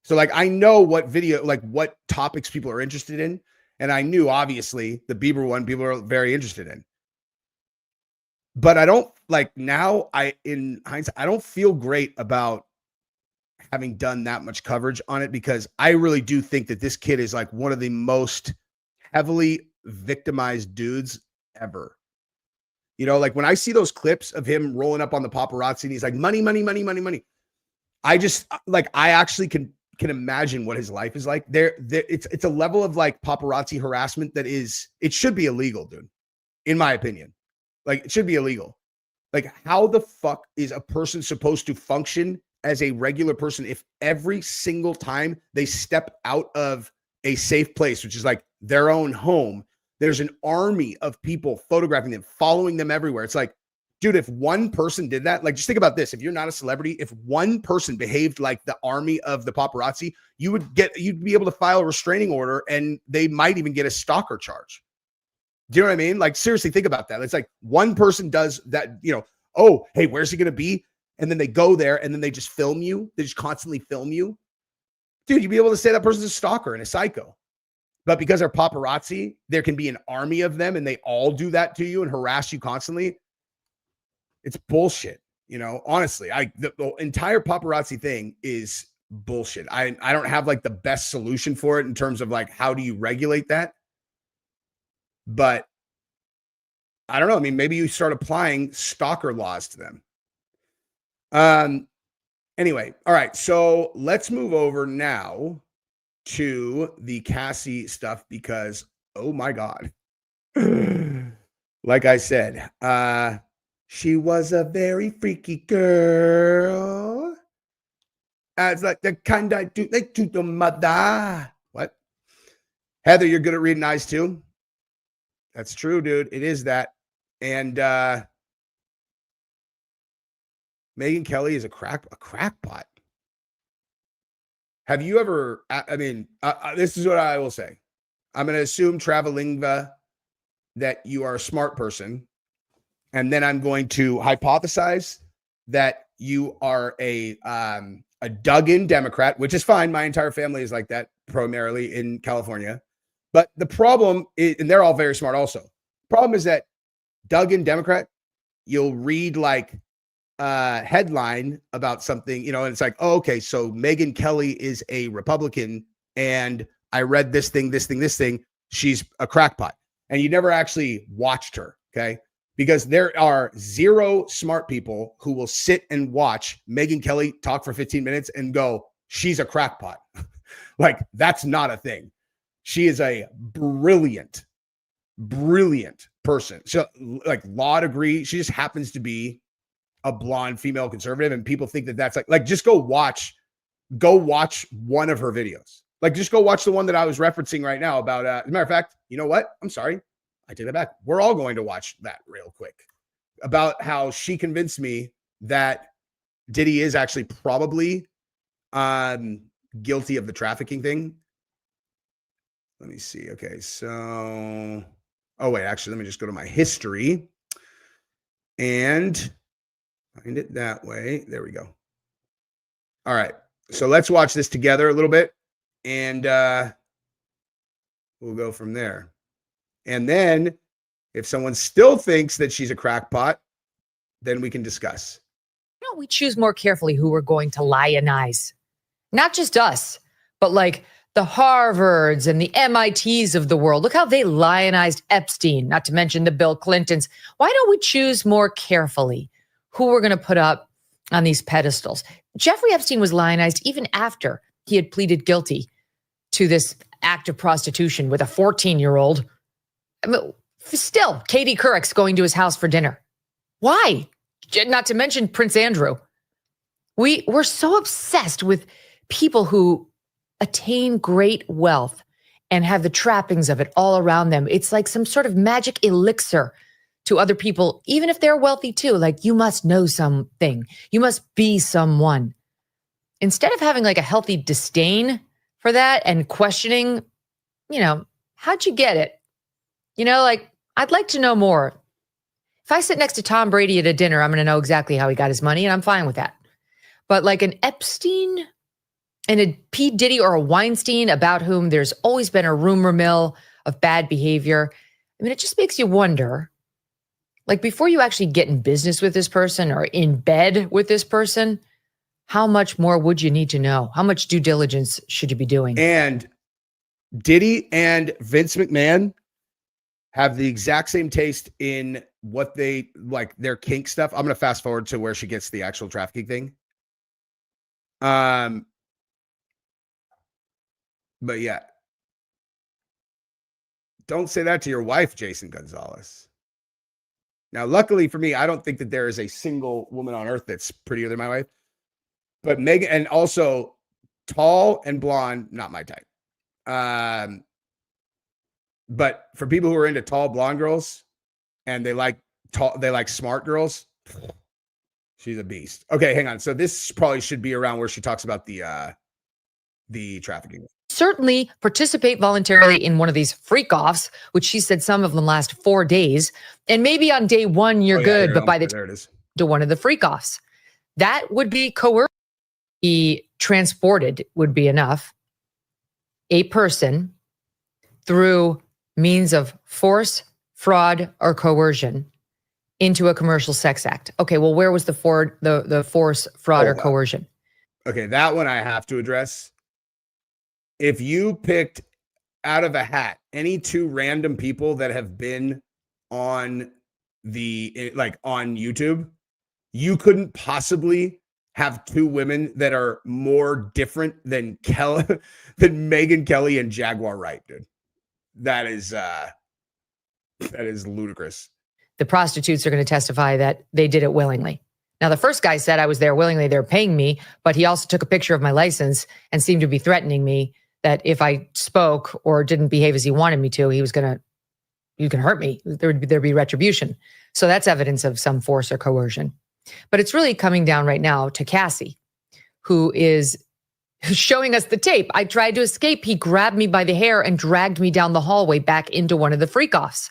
So like, I know what topics people are interested in. And I knew obviously the Beiber one, people are very interested in, but I don't in hindsight, I don't feel great about having done that much coverage on it because I really do think that this kid is like one of the most heavily victimized dudes ever. Like when I see those clips of him rolling up on the paparazzi and he's like, money, money, money, money, money. I just I actually can imagine what his life is like. It's a level of like paparazzi harassment that it should be illegal, dude. In my opinion, like it should be illegal. Like how the fuck is a person supposed to function as a regular person if every single time they step out of a safe place, which is like their own home, there's an army of people photographing them, following them everywhere. It's like, dude, if one person did that, like just think about this. If you're not a celebrity, if one person behaved like the army of the paparazzi, you'd be able to file a restraining order and they might even get a stalker charge. Do you know what I mean? Like seriously, think about that. It's like one person does that, oh, hey, where's he going to be? And then they go there and then they just film you. They just constantly film you. Dude, you'd be able to say that person's a stalker and a psycho. But because they're paparazzi, there can be an army of them and they all do that to you and harass you constantly. It's bullshit. Honestly, the entire paparazzi thing is bullshit. I don't have like the best solution for it in terms of like, how do you regulate that? But I don't know. Maybe you start applying stalker laws to them. Anyway. All right. So let's move over now to the Cassie stuff because, oh my God, like I said, she was a very freaky girl. As like the kind I do, like to the mother. What? Heather, you're good at reading eyes too? That's true, dude. It is that. And Megyn Kelly is a crackpot. Have you ever, this is what I will say. I'm going to assume Travelingva that you are a smart person. And then I'm going to hypothesize that you are a dug-in Democrat, which is fine. My entire family is like that, primarily in California. But the problem is, and they're all very smart also. Problem is that dug-in Democrat, you'll read like headline about something, and it's like, oh, okay, so Megyn Kelly is a Republican and I read this thing, she's a crackpot. And you never actually watched her, okay? Because there are zero smart people who will sit and watch Megyn Kelly talk for 15 minutes and go, she's a crackpot. Like, that's not a thing. She is a brilliant person. So, like, law degree, she just happens to be a blonde female conservative, and people think that that's like just go watch one of her videos. Like, just go watch the one that I was referencing right now about, as a matter of fact, you know what? I'm sorry. I take that back. We're all going to watch that real quick about how she convinced me that Diddy is actually probably guilty of the trafficking thing. Let me see. Okay, so, oh wait, actually, let me just go to my history and find it that way. There we go. All right, so let's watch this together a little bit, and we'll go from there. And then, if someone still thinks that she's a crackpot, then we can discuss. Why don't we choose more carefully who we're going to lionize? Not just us, but like the Harvards and the MITs of the world. Look how they lionized Epstein, not to mention the Bill Clintons. Why don't we choose more carefully who we're going to put up on these pedestals? Jeffrey Epstein was lionized even after he had pleaded guilty to this act of prostitution with a 14-year-old. I mean, still, Katie Couric's going to his house for dinner. Why? Not to mention Prince Andrew. We're so obsessed with people who attain great wealth and have the trappings of it all around them. It's like some sort of magic elixir to other people, even if they're wealthy too. Like, you must know something. You must be someone. Instead of having like a healthy disdain for that and questioning, how'd you get it? Like, I'd like to know more. If I sit next to Tom Brady at a dinner, I'm going to know exactly how he got his money, and I'm fine with that. But like an Epstein and a P. Diddy or a Weinstein, about whom there's always been a rumor mill of bad behavior, I mean, it just makes you wonder, like, before you actually get in business with this person or in bed with this person, how much more would you need to know? How much due diligence should you be doing? And Diddy and Vince McMahon have the exact same taste in what they like, their kink stuff. I'm going to fast forward to where she gets the actual trafficking thing. But yeah, don't say that to your wife, Jason Gonzalez. Now, luckily for me, I don't think that there is a single woman on earth that's prettier than my wife. But Megan, and also tall and blonde, not my type. But for people who are into tall blonde girls and they like smart girls, she's a beast. Okay, hang on. So this probably should be around where she talks about the trafficking. Certainly participate voluntarily in one of these freak-offs, which she said some of them last 4 days. And maybe on day one, you're good, but by the time to one of the freak-offs, that would be coercion. Be transported would be enough. A person through means of force, fraud, or coercion into a commercial sex act. Okay, well, where was the force, fraud, or coercion? Okay, that one I have to address. If you picked out of a hat any two random people that have been on on YouTube, you couldn't possibly have two women that are more different than Megyn Kelly and Jaguar Wright, dude. That is ludicrous. The prostitutes are going to testify that they did it willingly. Now, the first guy said I was there willingly, they're paying me, but he also took a picture of my license and seemed to be threatening me that if I spoke or didn't behave as he wanted me to, you can hurt me. There'd be retribution. So that's evidence of some force or coercion. But it's really coming down right now to Cassie, who is showing us the tape. I tried to escape. He grabbed me by the hair and dragged me down the hallway back into one of the freak-offs.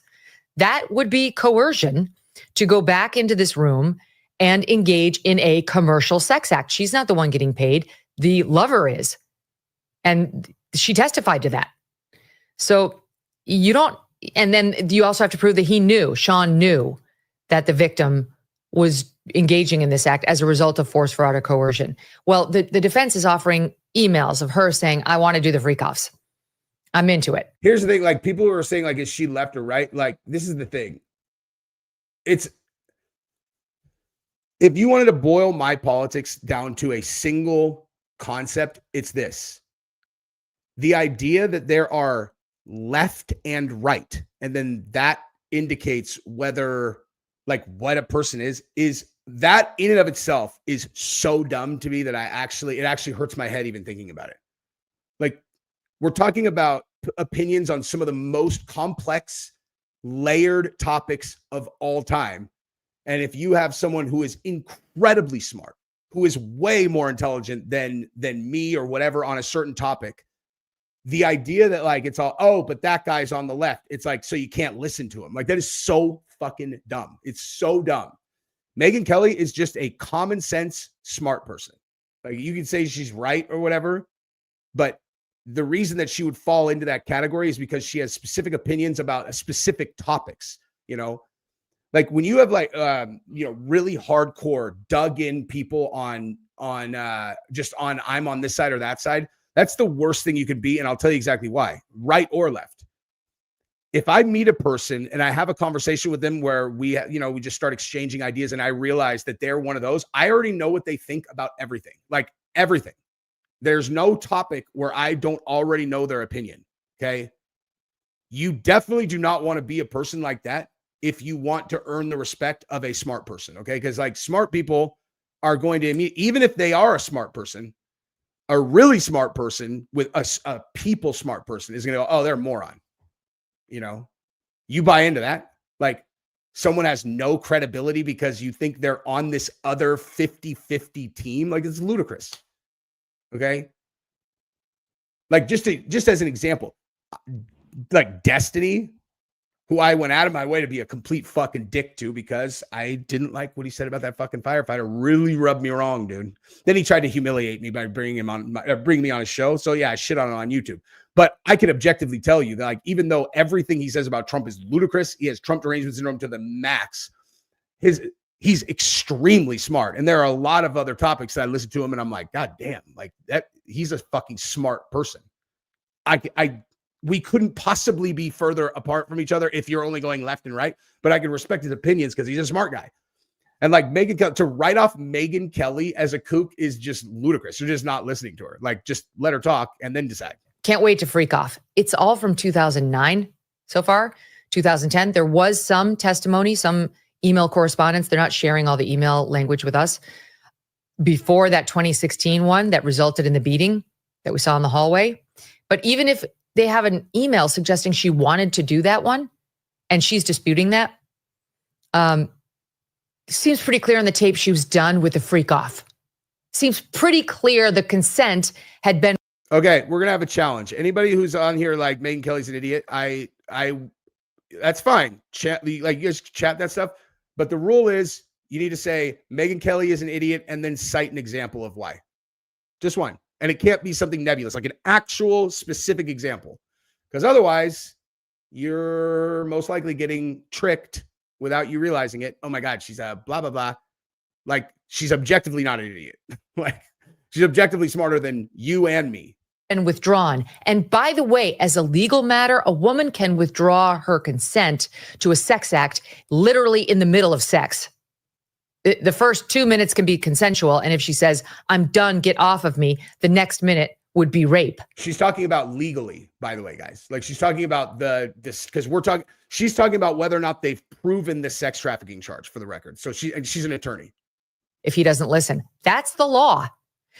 That would be coercion to go back into this room and engage in a commercial sex act. She's not the one getting paid. The lover is. And she testified to that. So and then you also have to prove that Sean knew that the victim was engaging in this act as a result of force, fraud, or coercion. Well, the defense is offering emails of her saying, I want to do the freak-offs. I'm into it. Here's the thing, like, people who are saying, like, is she left or right? Like, this is the thing. If you wanted to boil my politics down to a single concept, it's this. The idea that there are left and right, and then that indicates whether, like, what a person is that in and of itself is so dumb to me that it actually hurts my head even thinking about it. Like, we're talking about opinions on some of the most complex, layered topics of all time. And if you have someone who is incredibly smart, who is way more intelligent than me or whatever on a certain topic, the idea that like it's all, oh, but that guy's on the left. It's like, so you can't listen to him. Like that is so fucking dumb. It's so dumb. Megyn Kelly is just a common sense, smart person. Like you can say she's right or whatever, but the reason that she would fall into that category is because she has specific opinions about specific topics, you know, like when you have like, really hardcore dug in people on just on, I'm on this side or that side. That's the worst thing you could be. And I'll tell you exactly why, right or left. If I meet a person and I have a conversation with them where we just start exchanging ideas and I realize that they're one of those, I already know what they think about everything, like everything. There's no topic where I don't already know their opinion. Okay. You definitely do not want to be a person like that if you want to earn the respect of a smart person. Okay. Because like smart people are going to, even if they are a smart person, a really smart person with a people smart person is going to go, oh, they're a moron. You know, you buy into that. Like someone has no credibility because you think they're on this other 50-50 team. Like it's ludicrous. Okay. Like just as an example, like Destiny, who I went out of my way to be a complete fucking dick to because I didn't like what he said about that fucking firefighter. Really rubbed me wrong, dude. Then he tried to humiliate me by bringing me on his show. So yeah, I shit on it on YouTube. But I can objectively tell you that, like, even though everything he says about Trump is ludicrous, he has Trump derangement syndrome to the max. He's extremely smart. And there are a lot of other topics that I listen to him and I'm like, God damn, like that. He's a fucking smart person. We couldn't possibly be further apart from each other if you're only going left and right, but I can respect his opinions because he's a smart guy. And like to write off Megyn Kelly as a kook is just ludicrous. You're just not listening to her. Like just let her talk and then decide. Can't wait to freak off. It's all from 2009 so far, 2010. There was some testimony, some email correspondence. They're not sharing all the email language with us. Before that 2016 one that resulted in the beating that we saw in the hallway. But even if they have an email suggesting she wanted to do that one and she's disputing that, seems pretty clear on the tape she was done with the freak off. Seems pretty clear the consent had been. Okay, we're going to have a challenge. Anybody who's on here like Megyn Kelly's an idiot, that's fine. Chat, like you guys chat that stuff. But the rule is you need to say Megyn Kelly is an idiot and then cite an example of why. Just one. And it can't be something nebulous, like an actual specific example. Because otherwise, you're most likely getting tricked without you realizing it. Oh my God, she's a blah, blah, blah. Like she's objectively not an idiot. Like she's objectively smarter than you and me. And withdrawn. And by the way, as a legal matter, a woman can withdraw her consent to a sex act literally in the middle of sex. The first 2 minutes can be consensual. And if she says, I'm done, get off of me, the next minute would be rape. She's talking about legally, by the way, guys. Like she's talking about because she's talking about whether or not they've proven the sex trafficking charge for the record. So she's an attorney. If he doesn't listen, that's the law.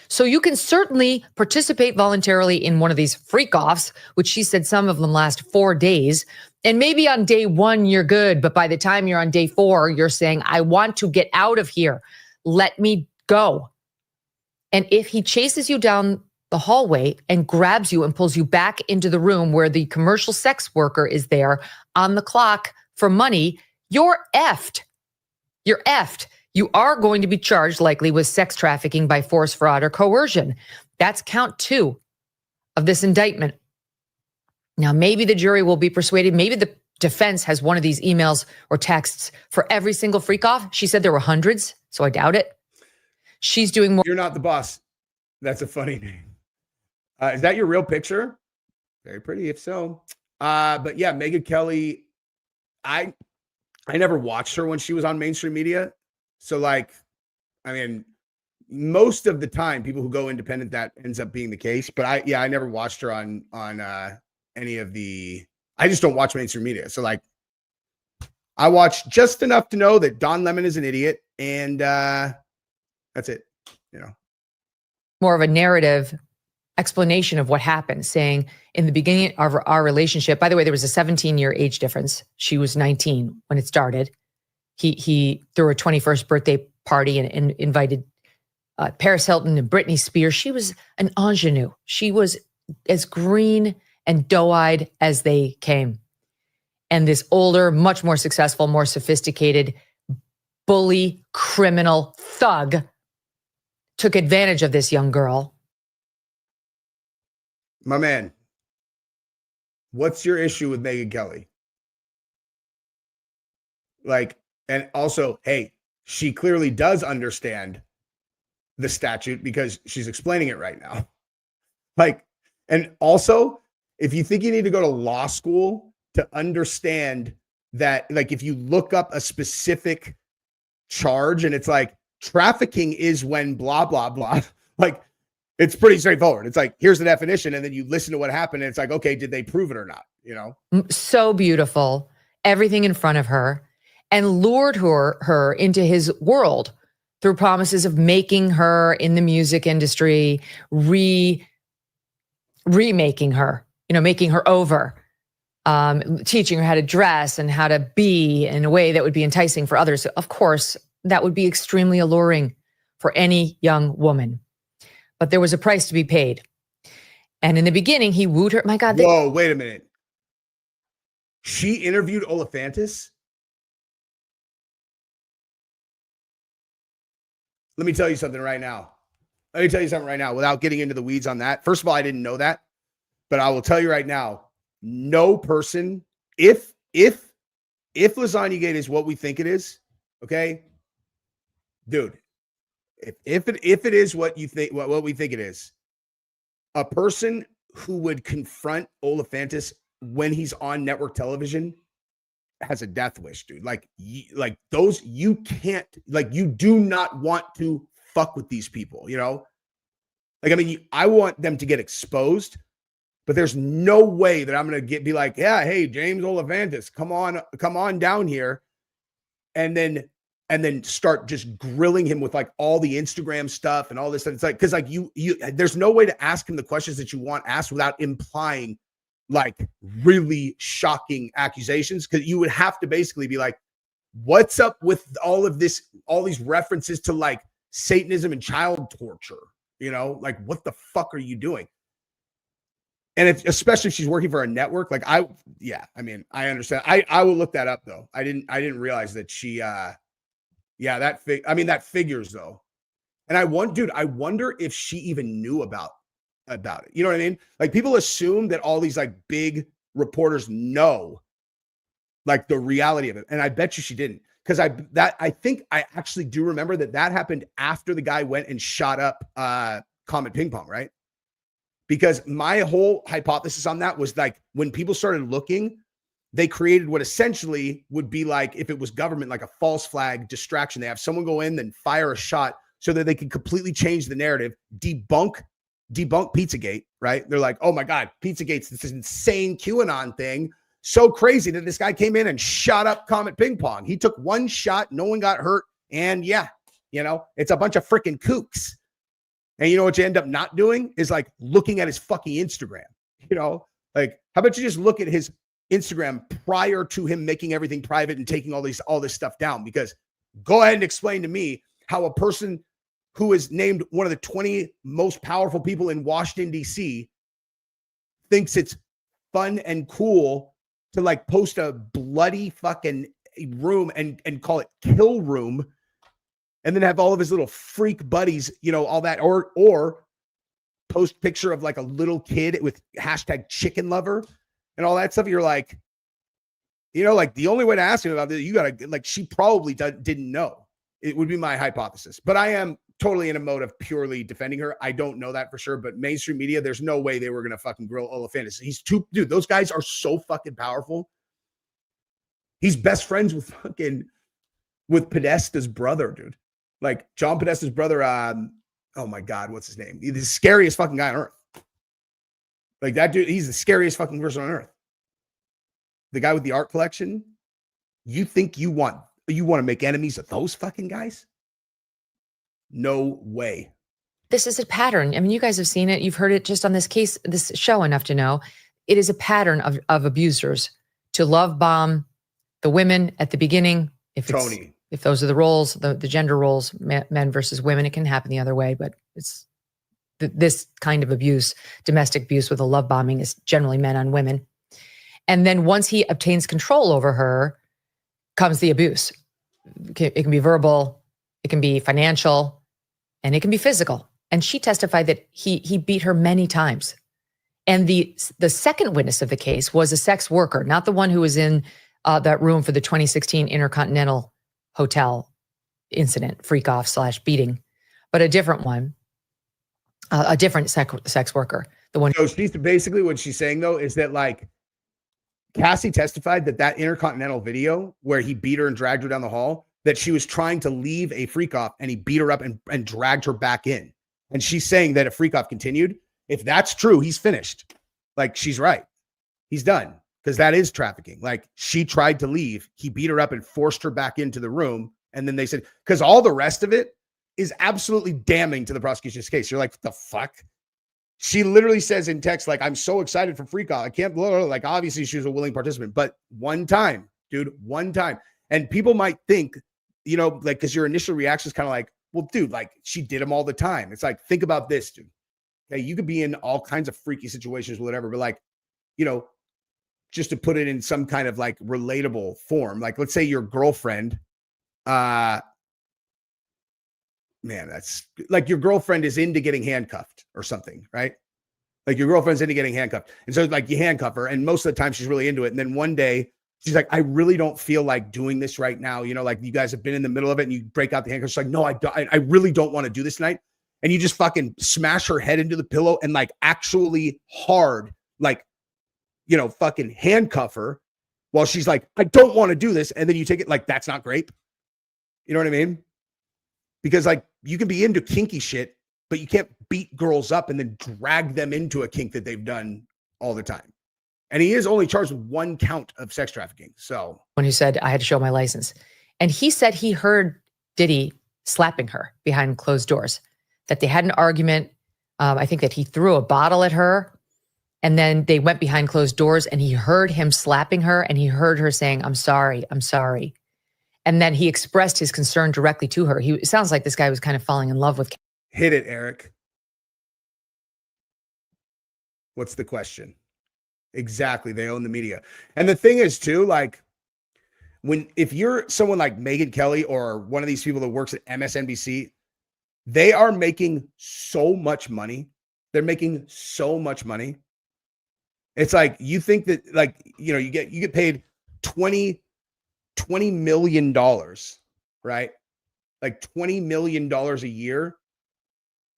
So you can certainly participate voluntarily in one of these freak-offs, which she said some of them last 4 days. And maybe on day 1, you're good. But by the time you're on day 4, you're saying, I want to get out of here. Let me go. And if he chases you down the hallway and grabs you and pulls you back into the room where the commercial sex worker is there on the clock for money, you're effed. You're effed. You are going to be charged likely with sex trafficking by force, fraud, or coercion. That's count 2 of this indictment. Now, maybe the jury will be persuaded. Maybe the defense has one of these emails or texts for every single freak off. She said there were hundreds, so I doubt it. She's doing more. You're not the boss. That's a funny name. Is that your real picture? Very pretty, if so. But yeah, Megyn Kelly, I never watched her when she was on mainstream media. So like, I mean, most of the time people who go independent, that ends up being the case. But I never watched her on any of I just don't watch mainstream media. So like I watched just enough to know that Don Lemon is an idiot. And that's it, you know. More of a narrative explanation of what happened, saying in the beginning of our relationship, by the way, there was a 17-year age difference. She was 19 when it started. He threw her 21st birthday party and invited Paris Hilton and Britney Spears. She was an ingenue. She was as green and doe-eyed as they came. And this older, much more successful, more sophisticated bully, criminal, thug took advantage of this young girl. My man, what's your issue with Megyn Kelly? Like, and also, hey, she clearly does understand the statute because she's explaining it right now. Like, and also, if you think you need to go to law school to understand that, like, if you look up a specific charge and it's like trafficking is when blah, blah, blah, like, it's pretty straightforward. It's like, here's the definition. And then you listen to what happened. And it's like, okay, did they prove it or not? You know? So beautiful. Everything in front of her, and lured her into his world through promises of making her in the music industry, remaking her, making her over, teaching her how to dress and how to be in a way that would be enticing for others. Of course, that would be extremely alluring for any young woman. But there was a price to be paid. And in the beginning, he wooed her. My God. Whoa, wait a minute. She interviewed Olifantis? Let me tell you something right now. Without getting into the weeds on that. First of all, I didn't know that. But I will tell you right now, no person, if Lasagna Gate is what we think it is, okay? Dude, if it is what you think, what we think it is, a person who would confront Olifantis when he's on network television has a death wish, dude. Like those, you can't, like, you do not want to fuck with these people, Like, I mean, I want them to get exposed, but there's no way that I'm going to be like, yeah, hey, James Olifantis, come on down here. And then start just grilling him with like all the Instagram stuff and all this. And it's like, cause like you, there's no way to ask him the questions that you want asked without implying like really shocking accusations. Cause you would have to basically be like, what's up with all of this, all these references to like Satanism and child torture, like what the fuck are you doing? And especially if she's working for a network, like I understand. I will look that up though. I didn't realize that she, that figures though. And I wonder if she even knew about it. You know what I mean? Like people assume that all these like big reporters know like the reality of it. And I bet you she didn't. Cause I think I actually do remember that happened after the guy went and shot up Comet Ping Pong, right? Because my whole hypothesis on that was like when people started looking, they created what essentially would be like, if it was government, like a false flag distraction. They have someone go in, then fire a shot so that they can completely change the narrative, debunk Pizzagate, right? They're like, oh my God, Pizzagate's this insane QAnon thing. So crazy that this guy came in and shot up Comet Ping Pong. He took one shot, no one got hurt. And yeah, it's a bunch of freaking kooks. And you know what you end up not doing is like looking at his fucking Instagram, like how about you just look at his Instagram prior to him making everything private and taking all this stuff down? Because go ahead and explain to me how a person who is named one of the 20 most powerful people in Washington, D.C. thinks it's fun and cool to like post a bloody fucking room and call it kill room. And then have all of his little freak buddies, all that, or post picture of like a little kid with hashtag chicken lover and all that stuff. You're like, like the only way to ask him about this, you gotta like, she probably didn't know. It would be my hypothesis, but I am totally in a mode of purely defending her. I don't know that for sure, but mainstream media, there's no way they were going to fucking grill Olifantis. Dude, those guys are so fucking powerful. He's best friends with Podesta's brother, dude. Like John Podesta's brother, oh my God, what's his name? He's the scariest fucking guy on earth. Like that dude, he's the scariest fucking person on earth. The guy with the art collection. You think you want to make enemies of those fucking guys? No way. This is a pattern. I mean, you guys have seen it. You've heard it just on this show enough to know. It is a pattern of abusers to love bomb the women at the beginning. If those are the roles, the gender roles, men versus women, it can happen the other way, but it's this kind of abuse, domestic abuse with a love bombing, is generally men on women. And then once he obtains control over her, comes the abuse. It can be verbal, it can be financial, and it can be physical. And she testified that he beat her many times. And the second witness of the case was a sex worker, not the one who was in that room for the 2016 Intercontinental Hotel incident, Freakoff / beating, but a different one, a different sex worker. The one. So she's basically, what she's saying though is that, like, Cassie testified that Intercontinental video where he beat her and dragged her down the hall, that she was trying to leave a Freakoff and he beat her up and dragged her back in. And she's saying that if Freakoff continued, if that's true, he's finished. Like, she's right. He's done, because that is trafficking. Like, she tried to leave. He beat her up and forced her back into the room. And then they said, because all the rest of it is absolutely damning to the prosecution's case. You're like, what the fuck? She literally says in text, like, I'm so excited for Freakoff. I can't, like, obviously she was a willing participant, but one time, dude, one time. And people might think, you know, like, because your initial reaction is kind of like, well, dude, like, she did them all the time. It's like, think about this, dude. Okay, you could be in all kinds of freaky situations, whatever, but, like, you know, just to put it in some kind of like relatable form, like, let's say your girlfriend, man, that's like, your girlfriend is into getting handcuffed or something, right? Like, your girlfriend's into getting handcuffed. And so, like, you handcuff her, and most of the time she's really into it. And then one day she's like, I really don't feel like doing this right now. You know, like, you guys have been in the middle of it and you break out the handcuffs. She's like, no, I really don't want to do this tonight. And you just fucking smash her head into the pillow and, like, actually hard, like, you know, fucking handcuff her while she's like, I don't want to do this. And then you take it, like, that's not great. You know what I mean? Because, like, you can be into kinky shit, but you can't beat girls up and then drag them into a kink that they've done all the time. And he is only charged with one count of sex trafficking. So, one who said, I had to show my license. And he said he heard Diddy slapping her behind closed doors, that they had an argument. I think that he threw a bottle at her, and then they went behind closed doors, and he heard him slapping her, and he heard her saying, I'm sorry, I'm sorry. And then he expressed his concern directly to her. It sounds like this guy was kind of falling in love with. Hit it, Eric. What's the question? Exactly. They own the media. And the thing is, too, like, if you're someone like Megyn Kelly or one of these people that works at MSNBC, they are making so much money. They're making so much money. It's like, you think that, like, you know, you get paid $20 million, right? Like $20 million a year.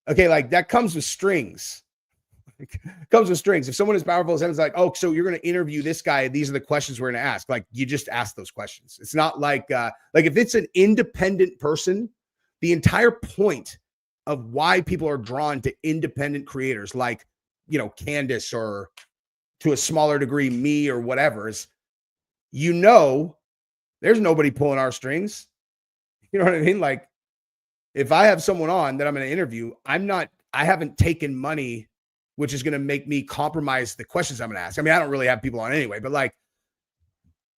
Okay, like, that comes with strings. Comes with strings. If someone as powerful as him is like, oh, so you're going to interview this guy, these are the questions we're going to ask. Like, you just ask those questions. It's not like if it's an independent person, the entire point of why people are drawn to independent creators like, you know, Candace, or to a smaller degree, me, or whatever, is, you know, there's nobody pulling our strings. You know what I mean? Like, if I have someone on that I'm going to interview, I haven't taken money, which is going to make me compromise the questions I'm going to ask. I mean, I don't really have people on anyway, but, like,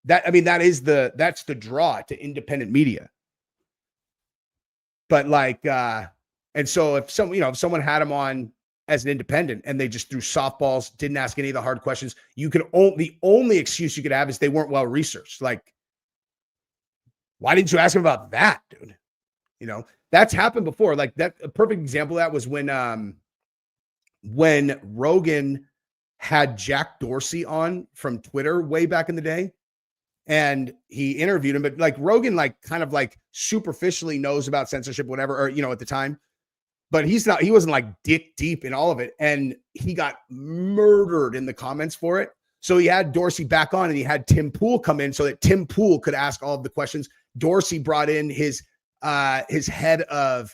that, I mean, that's the draw to independent media. But, like, and so if someone had him on as an independent and they just threw softballs, didn't ask any of the hard questions, the only excuse you could have is they weren't well researched. Like, why didn't you ask him about that, dude? You know, that's happened before. Like, that, a perfect example of that was when Rogan had Jack Dorsey on from Twitter way back in the day, and he interviewed him, but, like, Rogan, like, kind of, like, superficially knows about censorship, whatever, or, you know, at the time, but he wasn't like dick deep in all of it. And he got murdered in the comments for it. So he had Dorsey back on, and he had Tim Pool come in so that Tim Pool could ask all of the questions. Dorsey brought in his head of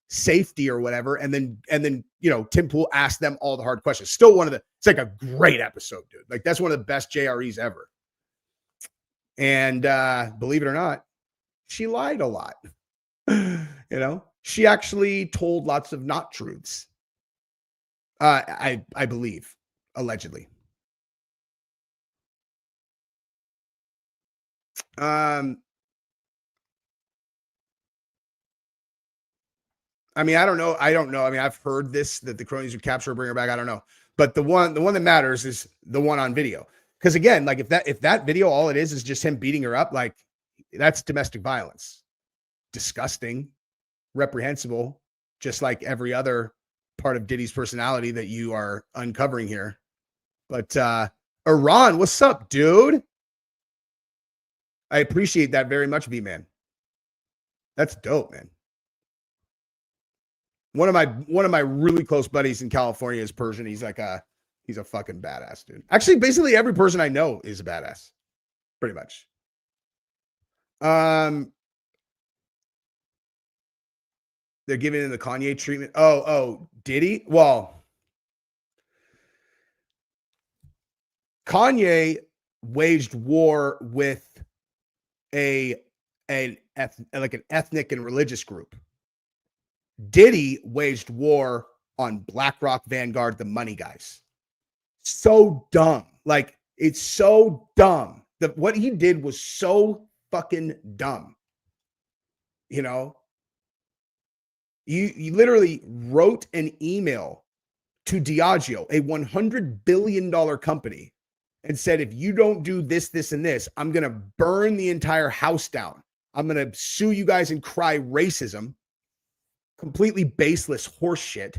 safety or whatever. And then, you know, Tim Pool asked them all the hard questions. Still it's like a great episode, dude. Like, that's one of the best JREs ever. And believe it or not, she lied a lot. You know, she actually told lots of not truths. I believe, allegedly. I mean, I don't know. I mean, I've heard this, that the cronies would capture or bring her back. I don't know. But the one that matters is the one on video. Because again, like if that video, all it is just him beating her up, like that's domestic violence. Disgusting, reprehensible, just like every other part of Diddy's personality that you are uncovering here. But Iran, what's up, dude? I appreciate that very much, V-Man. That's dope, man. One of my really close buddies in California is Persian. He's like he's a fucking badass, dude. Actually, basically every person I know is a badass, pretty much. They're giving him the Kanye treatment. Oh, Diddy? Well, Kanye waged war with an ethnic and religious group. Diddy waged war on BlackRock, Vanguard, the money guys. So dumb. Like, it's so dumb. What he did was so fucking dumb. You know? You literally wrote an email to Diageo, a $100 billion company, and said, if you don't do this, this, and this, I'm going to burn the entire house down. I'm going to sue you guys and cry racism. Completely baseless horse shit.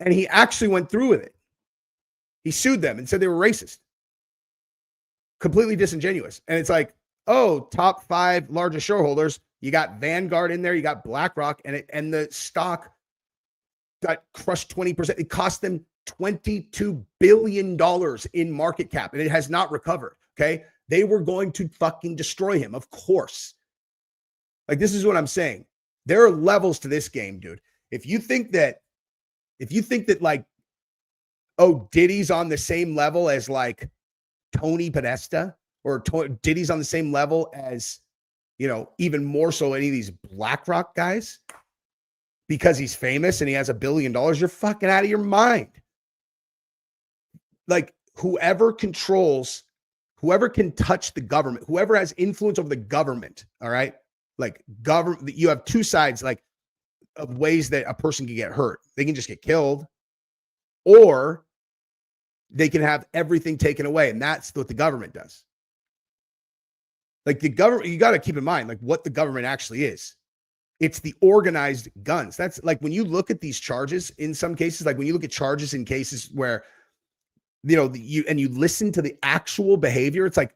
And he actually went through with it. He sued them and said they were racist. Completely disingenuous. And it's like, oh, top 5 largest shareholders. You got Vanguard in there. You got BlackRock. And the stock got crushed 20%. It cost them $22 billion in market cap. And it has not recovered. Okay. They were going to fucking destroy him. Of course. Like, this is what I'm saying. There are levels to this game, dude. If you think that like, oh, Diddy's on the same level as like Tony Podesta, or Diddy's on the same level as, you know, even more so any of these BlackRock guys because he's famous and he has $1 billion, you're fucking out of your mind. Like, whoever can touch the government, whoever has influence over the government, all right? Like, government, you have two sides, like, of ways that a person can get hurt. They can just get killed, or they can have everything taken away. And that's what the government does. Like, the government, you got to keep in mind, like, what the government actually is. It's the organized guns. That's like, when you look at these charges in some cases, like when you look at charges in cases where, you know, you listen to the actual behavior, it's like,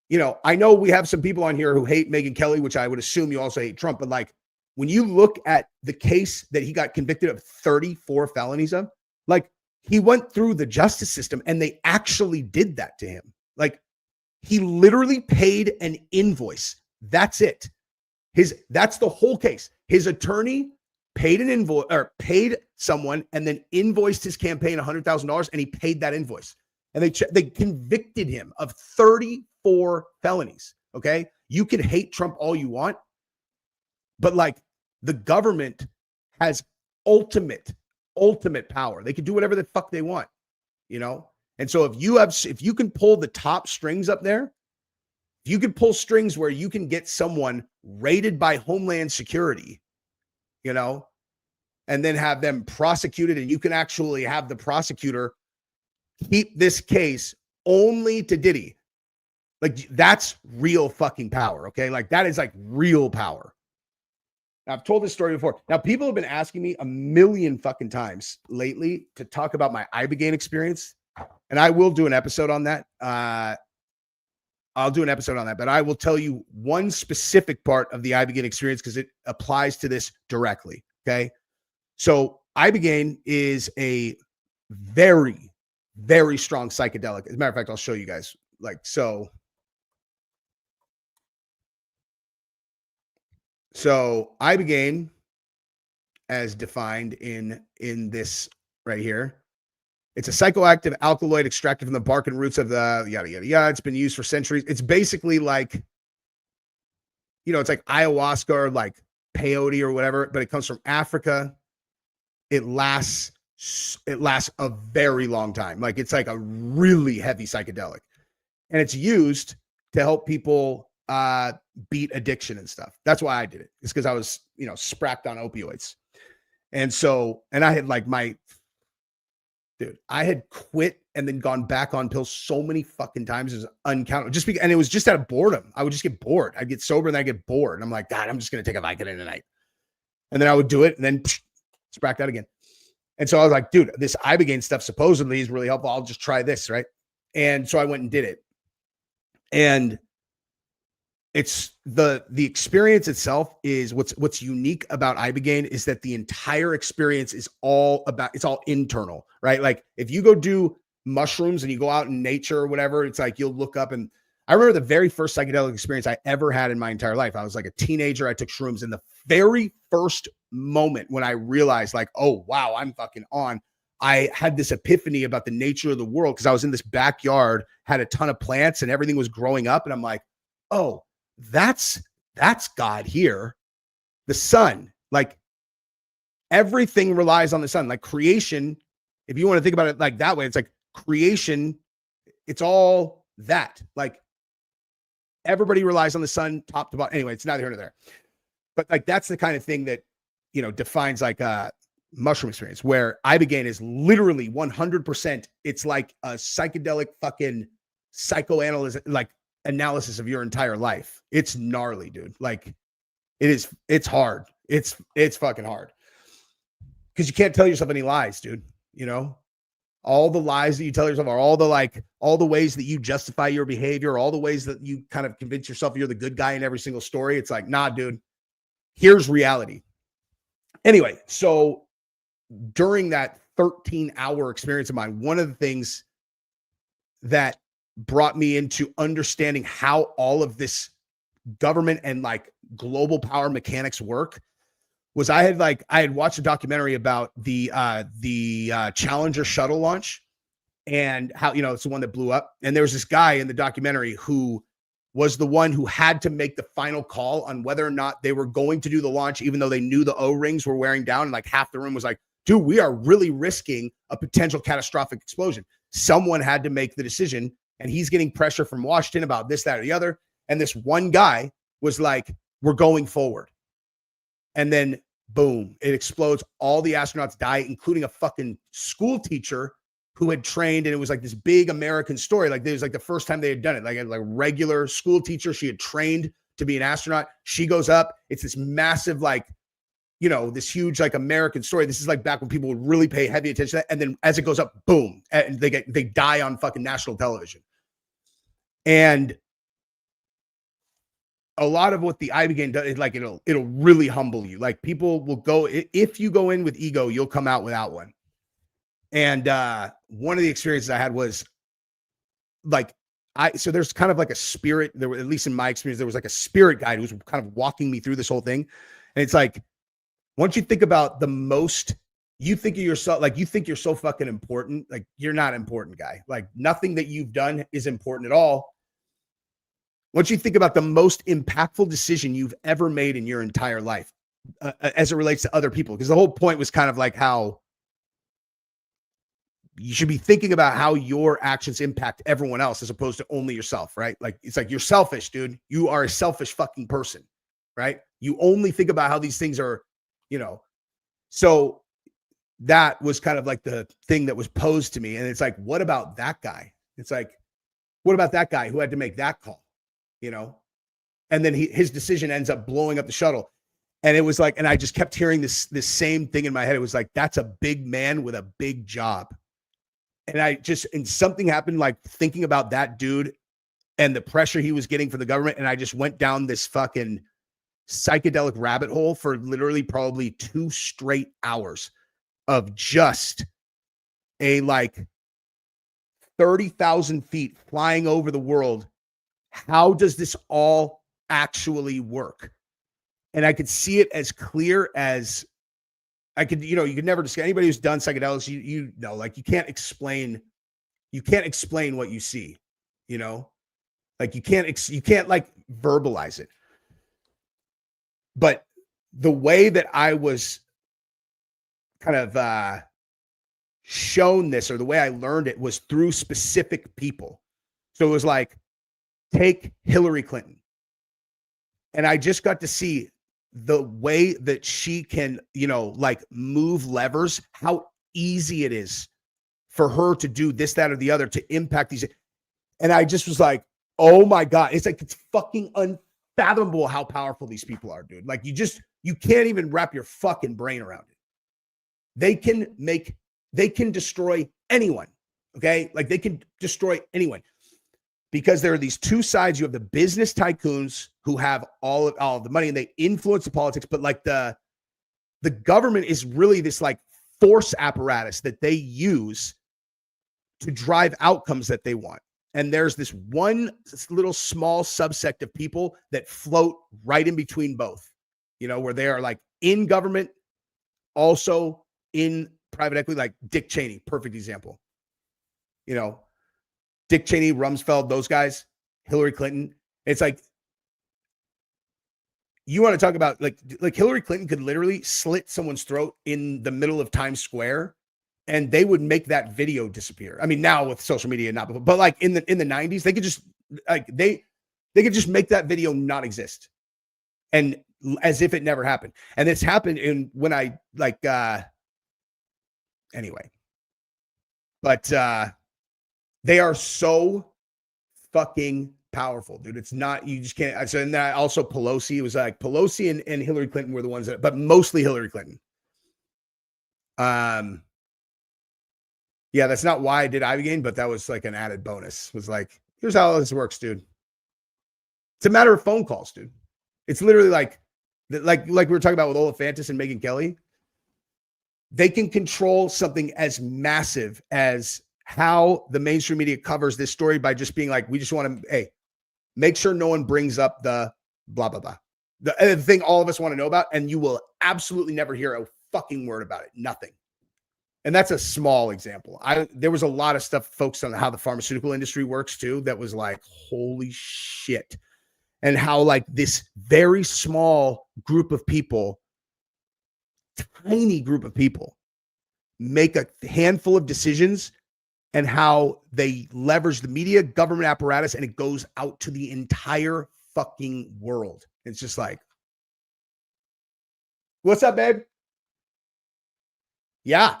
you know, I know we have some people on here who hate Megyn Kelly, which I would assume you also hate Trump, but like, when you look at the case that he got convicted of 34 felonies of, like, he went through the justice system and they actually did that to him. Like, he literally paid an invoice. That's it. That's the whole case. His attorney paid an invoice, or paid someone, and then invoiced his campaign $100,000, and he paid that invoice. And they convicted him of 34 felonies. Okay, you can hate Trump all you want, but like, the government has ultimate power. They can do whatever the fuck they want, you know? And so if you can pull the top strings up there, if you can pull strings where you can get someone raided by Homeland Security, you know, and then have them prosecuted, and you can actually have the prosecutor keep this case only to Diddy. Like, that's real fucking power. Okay. Like, that is like real power. Now, I've told this story before. Now, people have been asking me a million fucking times lately to talk about my Ibogaine experience. And I will do an episode on that. I'll do an episode on that, but I will tell you one specific part of the Ibogaine experience because it applies to this directly. Okay. So Ibogaine is a very, very strong psychedelic. As a matter of fact, I'll show you guys. Like, so Ibogaine, as defined in this right here, it's a psychoactive alkaloid extracted from the bark and roots of the yada, yada, yada. It's been used for centuries. It's basically like, you know, it's like ayahuasca or like peyote or whatever, but it comes from Africa. It lasts a very long time. Like, it's like a really heavy psychedelic, and it's used to help people beat addiction and stuff. That's why I did it. It's because I was, spracked on opioids. And so, and I had like I had quit and then gone back on pills so many fucking times. It was uncountable. And it was just out of boredom. I would just get bored. I'd get sober and then I'd get bored. And I'm like, God, I'm just going to take a Vicodin tonight. And then I would do it and then spracked out again. And so I was like, dude, this Ibogaine stuff supposedly is really helpful. I'll just try this, right? And so I went and did it. And it's the experience itself is what's unique about Ibogaine is that the entire experience is it's all internal, right? Like if you go do mushrooms and you go out in nature or whatever, it's like you'll look up. And I remember the very first psychedelic experience I ever had in my entire life. I was like a teenager. I took shrooms, and the very first moment when I realized like, oh wow, I'm fucking on. I had this epiphany about the nature of the world because I was in this backyard, had a ton of plants and everything was growing up. And I'm like, oh, that's God here. The sun, like everything relies on the sun, like creation. If you want to think about it like that way, it's like creation. It's all that, like everybody relies on the sun top to bottom. Anyway, it's neither here nor there, but like, that's the kind of thing that, defines like a mushroom experience, where Ibogaine is literally 100%. It's like a psychedelic fucking psychoanalysis, like analysis of your entire life. It's gnarly, dude. Like it's hard. It's fucking hard because you can't tell yourself any lies, dude. All the lies that you tell yourself are all the ways that you justify your behavior, all the ways that you kind of convince yourself you're the good guy in every single story. It's like, nah, dude, here's reality. Anyway, so during that 13-hour experience of mine, one of the things that brought me into understanding how all of this government and like global power mechanics work was I had watched a documentary about the Challenger shuttle launch and how, it's the one that blew up. And there was this guy in the documentary who was the one who had to make the final call on whether or not they were going to do the launch, even though they knew the O-rings were wearing down. And like half the room was like, dude, we are really risking a potential catastrophic explosion. Someone had to make the decision, and he's getting pressure from Washington about this, that, or the other. And this one guy was like, we're going forward. And then boom, it explodes. All the astronauts die, including a fucking school teacher who had trained. And it was like this big American story. Like it was like the first time they had done it, like a regular school teacher. She had trained to be an astronaut. She goes up. It's this massive, like, this huge, like American story. This is like back when people would really pay heavy attention to that. And then as it goes up, boom, and they die on fucking national television. And a lot of what the Ibogaine does is like, it'll really humble you. Like people will go, if you go in with ego, you'll come out without one. And one of the experiences I had was like, so there's kind of like a spirit, there were, at least in my experience, there was like a spirit guide who was kind of walking me through this whole thing. And it's like, once you think about you think of yourself, like you think you're so fucking important, like you're not important, guy. Like nothing that you've done is important at all. Once you think about the most impactful decision you've ever made in your entire life, as it relates to other people, because the whole point was kind of like how you should be thinking about how your actions impact everyone else as opposed to only yourself, right? Like, it's like you're selfish, dude. You are a selfish fucking person, right? You only think about how these things are, so that was kind of like the thing that was posed to me. And it's like, what about that guy? It's like, what about that guy who had to make that call? And then his decision ends up blowing up the shuttle. And it was like, and I just kept hearing this same thing in my head. It was like, that's a big man with a big job. And something happened, like thinking about that dude and the pressure he was getting from the government. And I just went down this fucking psychedelic rabbit hole for literally probably 2 straight hours of just a like 30,000 feet flying over the world. How does this all actually work? And I could see it as clear as I could, you could never just, anybody who's done psychedelics, you know, like you can't explain what you see, like you can't like verbalize it. But the way that I was kind of shown this, or the way I learned it, was through specific people. So it was like, take Hillary Clinton. And I just got to see the way that she can, like move levers, how easy it is for her to do this, that, or the other to impact these. And I just was like, oh my God. It's like, it's fucking unfathomable how powerful these people are, dude. Like you can't even wrap your fucking brain around it. They can destroy anyone. Okay. Like they can destroy anyone because there are these two sides. You have the business tycoons who have all of the money and they influence the politics, but like the government is really this like force apparatus that they use to drive outcomes that they want. And there's this little small subsect of people that float right in between both, where they are like in government, also in private equity, like Dick Cheney, perfect example. Dick Cheney, Rumsfeld, those guys, Hillary Clinton. It's like, you want to talk about like Hillary Clinton could literally slit someone's throat in the middle of Times Square and they would make that video disappear. I mean, now with social media, not before, but like in the 90s, they could just like, they could just make that video not exist. And as if it never happened. And it's happened when I like, anyway, but, they are so fucking powerful, dude. It's not, you just can't. So, and then also Pelosi, it was like Pelosi and Hillary Clinton were the ones but mostly Hillary Clinton. Yeah, that's not why I did Ibogaine, but that was like an added bonus. It was like, here's how this works, dude. It's a matter of phone calls, dude. It's literally like we were talking about with Olifantis and Megyn Kelly. They can control something as massive as how the mainstream media covers this story by just being like, we just want to, make sure no one brings up the blah, blah, blah. The thing all of us want to know about, and you will absolutely never hear a fucking word about it. Nothing. And that's a small example. There was a lot of stuff focused on how the pharmaceutical industry works too. That was like, holy shit. And how like this very small group of people, tiny group of people, make a handful of decisions and how they leverage the media, government apparatus, and it goes out to the entire fucking world. It's just like, what's up, babe? Yeah.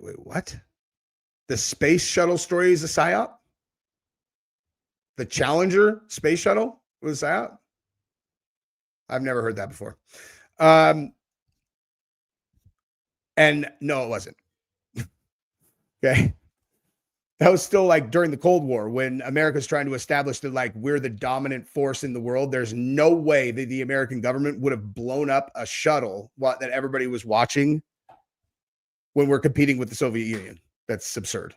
Wait, what? The space shuttle story is a psyop? The Challenger space shuttle was a psyop? I've never heard that before. And no, it wasn't. Okay. That was still like during the Cold War when America's trying to establish that like we're the dominant force in the world. There's no way that the American government would have blown up a shuttle that everybody was watching when we're competing with the Soviet Union. That's absurd.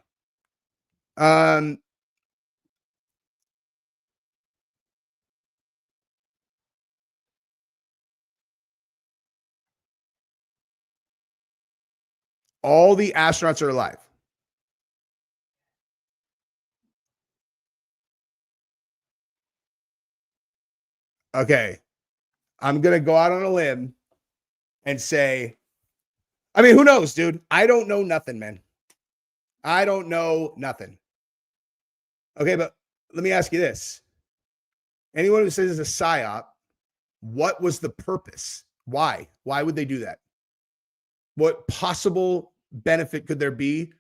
All the astronauts are alive. Okay. I'm going to go out on a limb and say, I mean, who knows, dude? I don't know nothing, man. I don't know nothing. Okay, but let me ask you this. Anyone who says it's a psyop, what was the purpose? Why? Why would they do that? What possible benefit could there be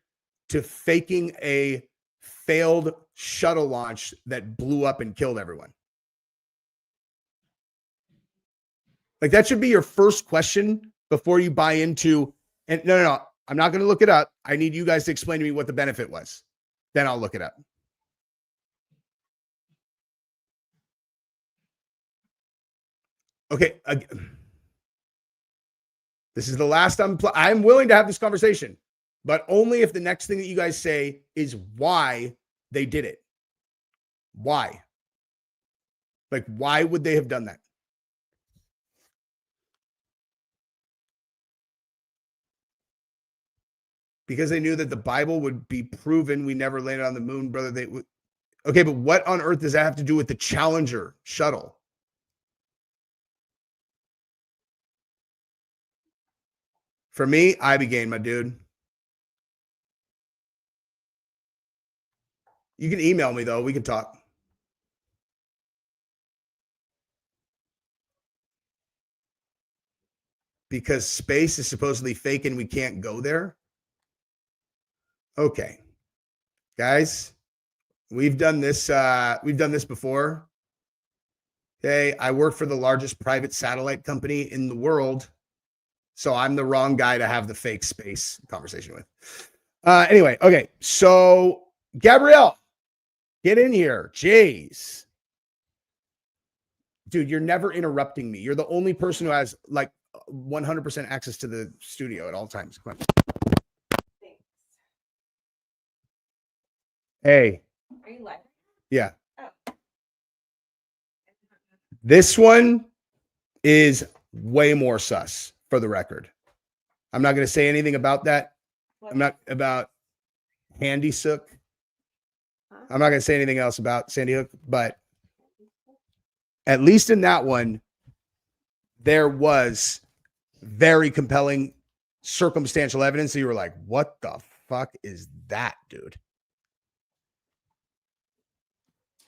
to faking a failed shuttle launch that blew up and killed everyone? Like that should be your first question before you buy into, and no. I'm not going to look it up. I need you guys to explain to me what the benefit was. Then I'll look it up. Okay. This is the last I'm willing to have this conversation, but only if the next thing that you guys say is why they did it. Why? Like, why would they have done that? Because they knew that the Bible would be proven we never landed on the moon, brother. Okay, but what on earth does that have to do with the Challenger shuttle? For me, Ibogaine, my dude. You can email me, though. We can talk. Because space is supposedly fake and we can't go there. Okay. Guys, we've done this before. Okay, I work for the largest private satellite company in the world. So I'm the wrong guy to have the fake space conversation with. Anyway, okay. So Gabrielle, get in here. Jeez. Dude, you're never interrupting me. You're the only person who has like 100% access to the studio at all times. Come on. Hey. Are you live? Yeah. Oh. This one is way more sus, for the record. I'm not going to say anything about that. I'm not about Handy Sook. I'm not going to say anything else about Sandy Hook, but at least in that one, there was very compelling circumstantial evidence. So you were like, what the fuck is that, dude?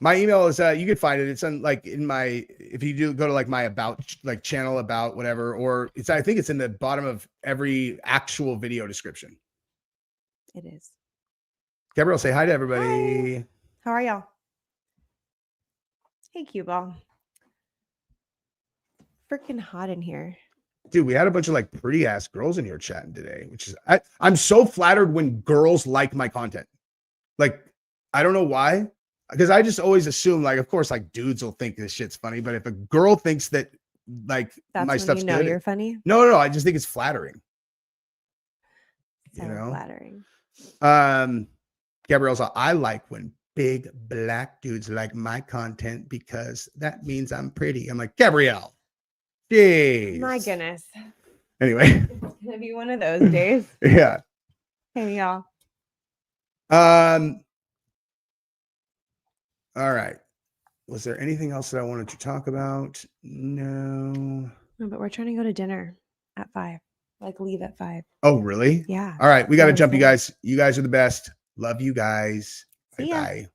My email is, you could find it. It's on like in my, if you do go to like my about, like channel about whatever, or it's, I think it's in the bottom of every actual video description. It is. Gabrielle, say hi to everybody. Hi. How are y'all? Hey, cue ball. Freaking hot in here. Dude, we had a bunch of like pretty ass girls in here chatting today, which is, I'm so flattered when girls like my content. Like, I don't know why, because I just always assume like, of course, like dudes will think this shit's funny, but if a girl thinks that like That's my when stuff's you know good, you're funny. no, I just think it's flattering. So You know? flattering. Gabrielle's like, I like when big black dudes like my content because that means I'm pretty. I'm like, Gabrielle, jeez. My goodness. Anyway. It's gonna be one of those days. Yeah. Hey, y'all. All right. Was there anything else that I wanted to talk about? No. No, but we're trying to go to dinner at 5. Like leave at 5. Oh, really? Yeah. All right. We got to That was jump, you there. guys. You guys are the best. Love you guys. See ya. Bye-bye.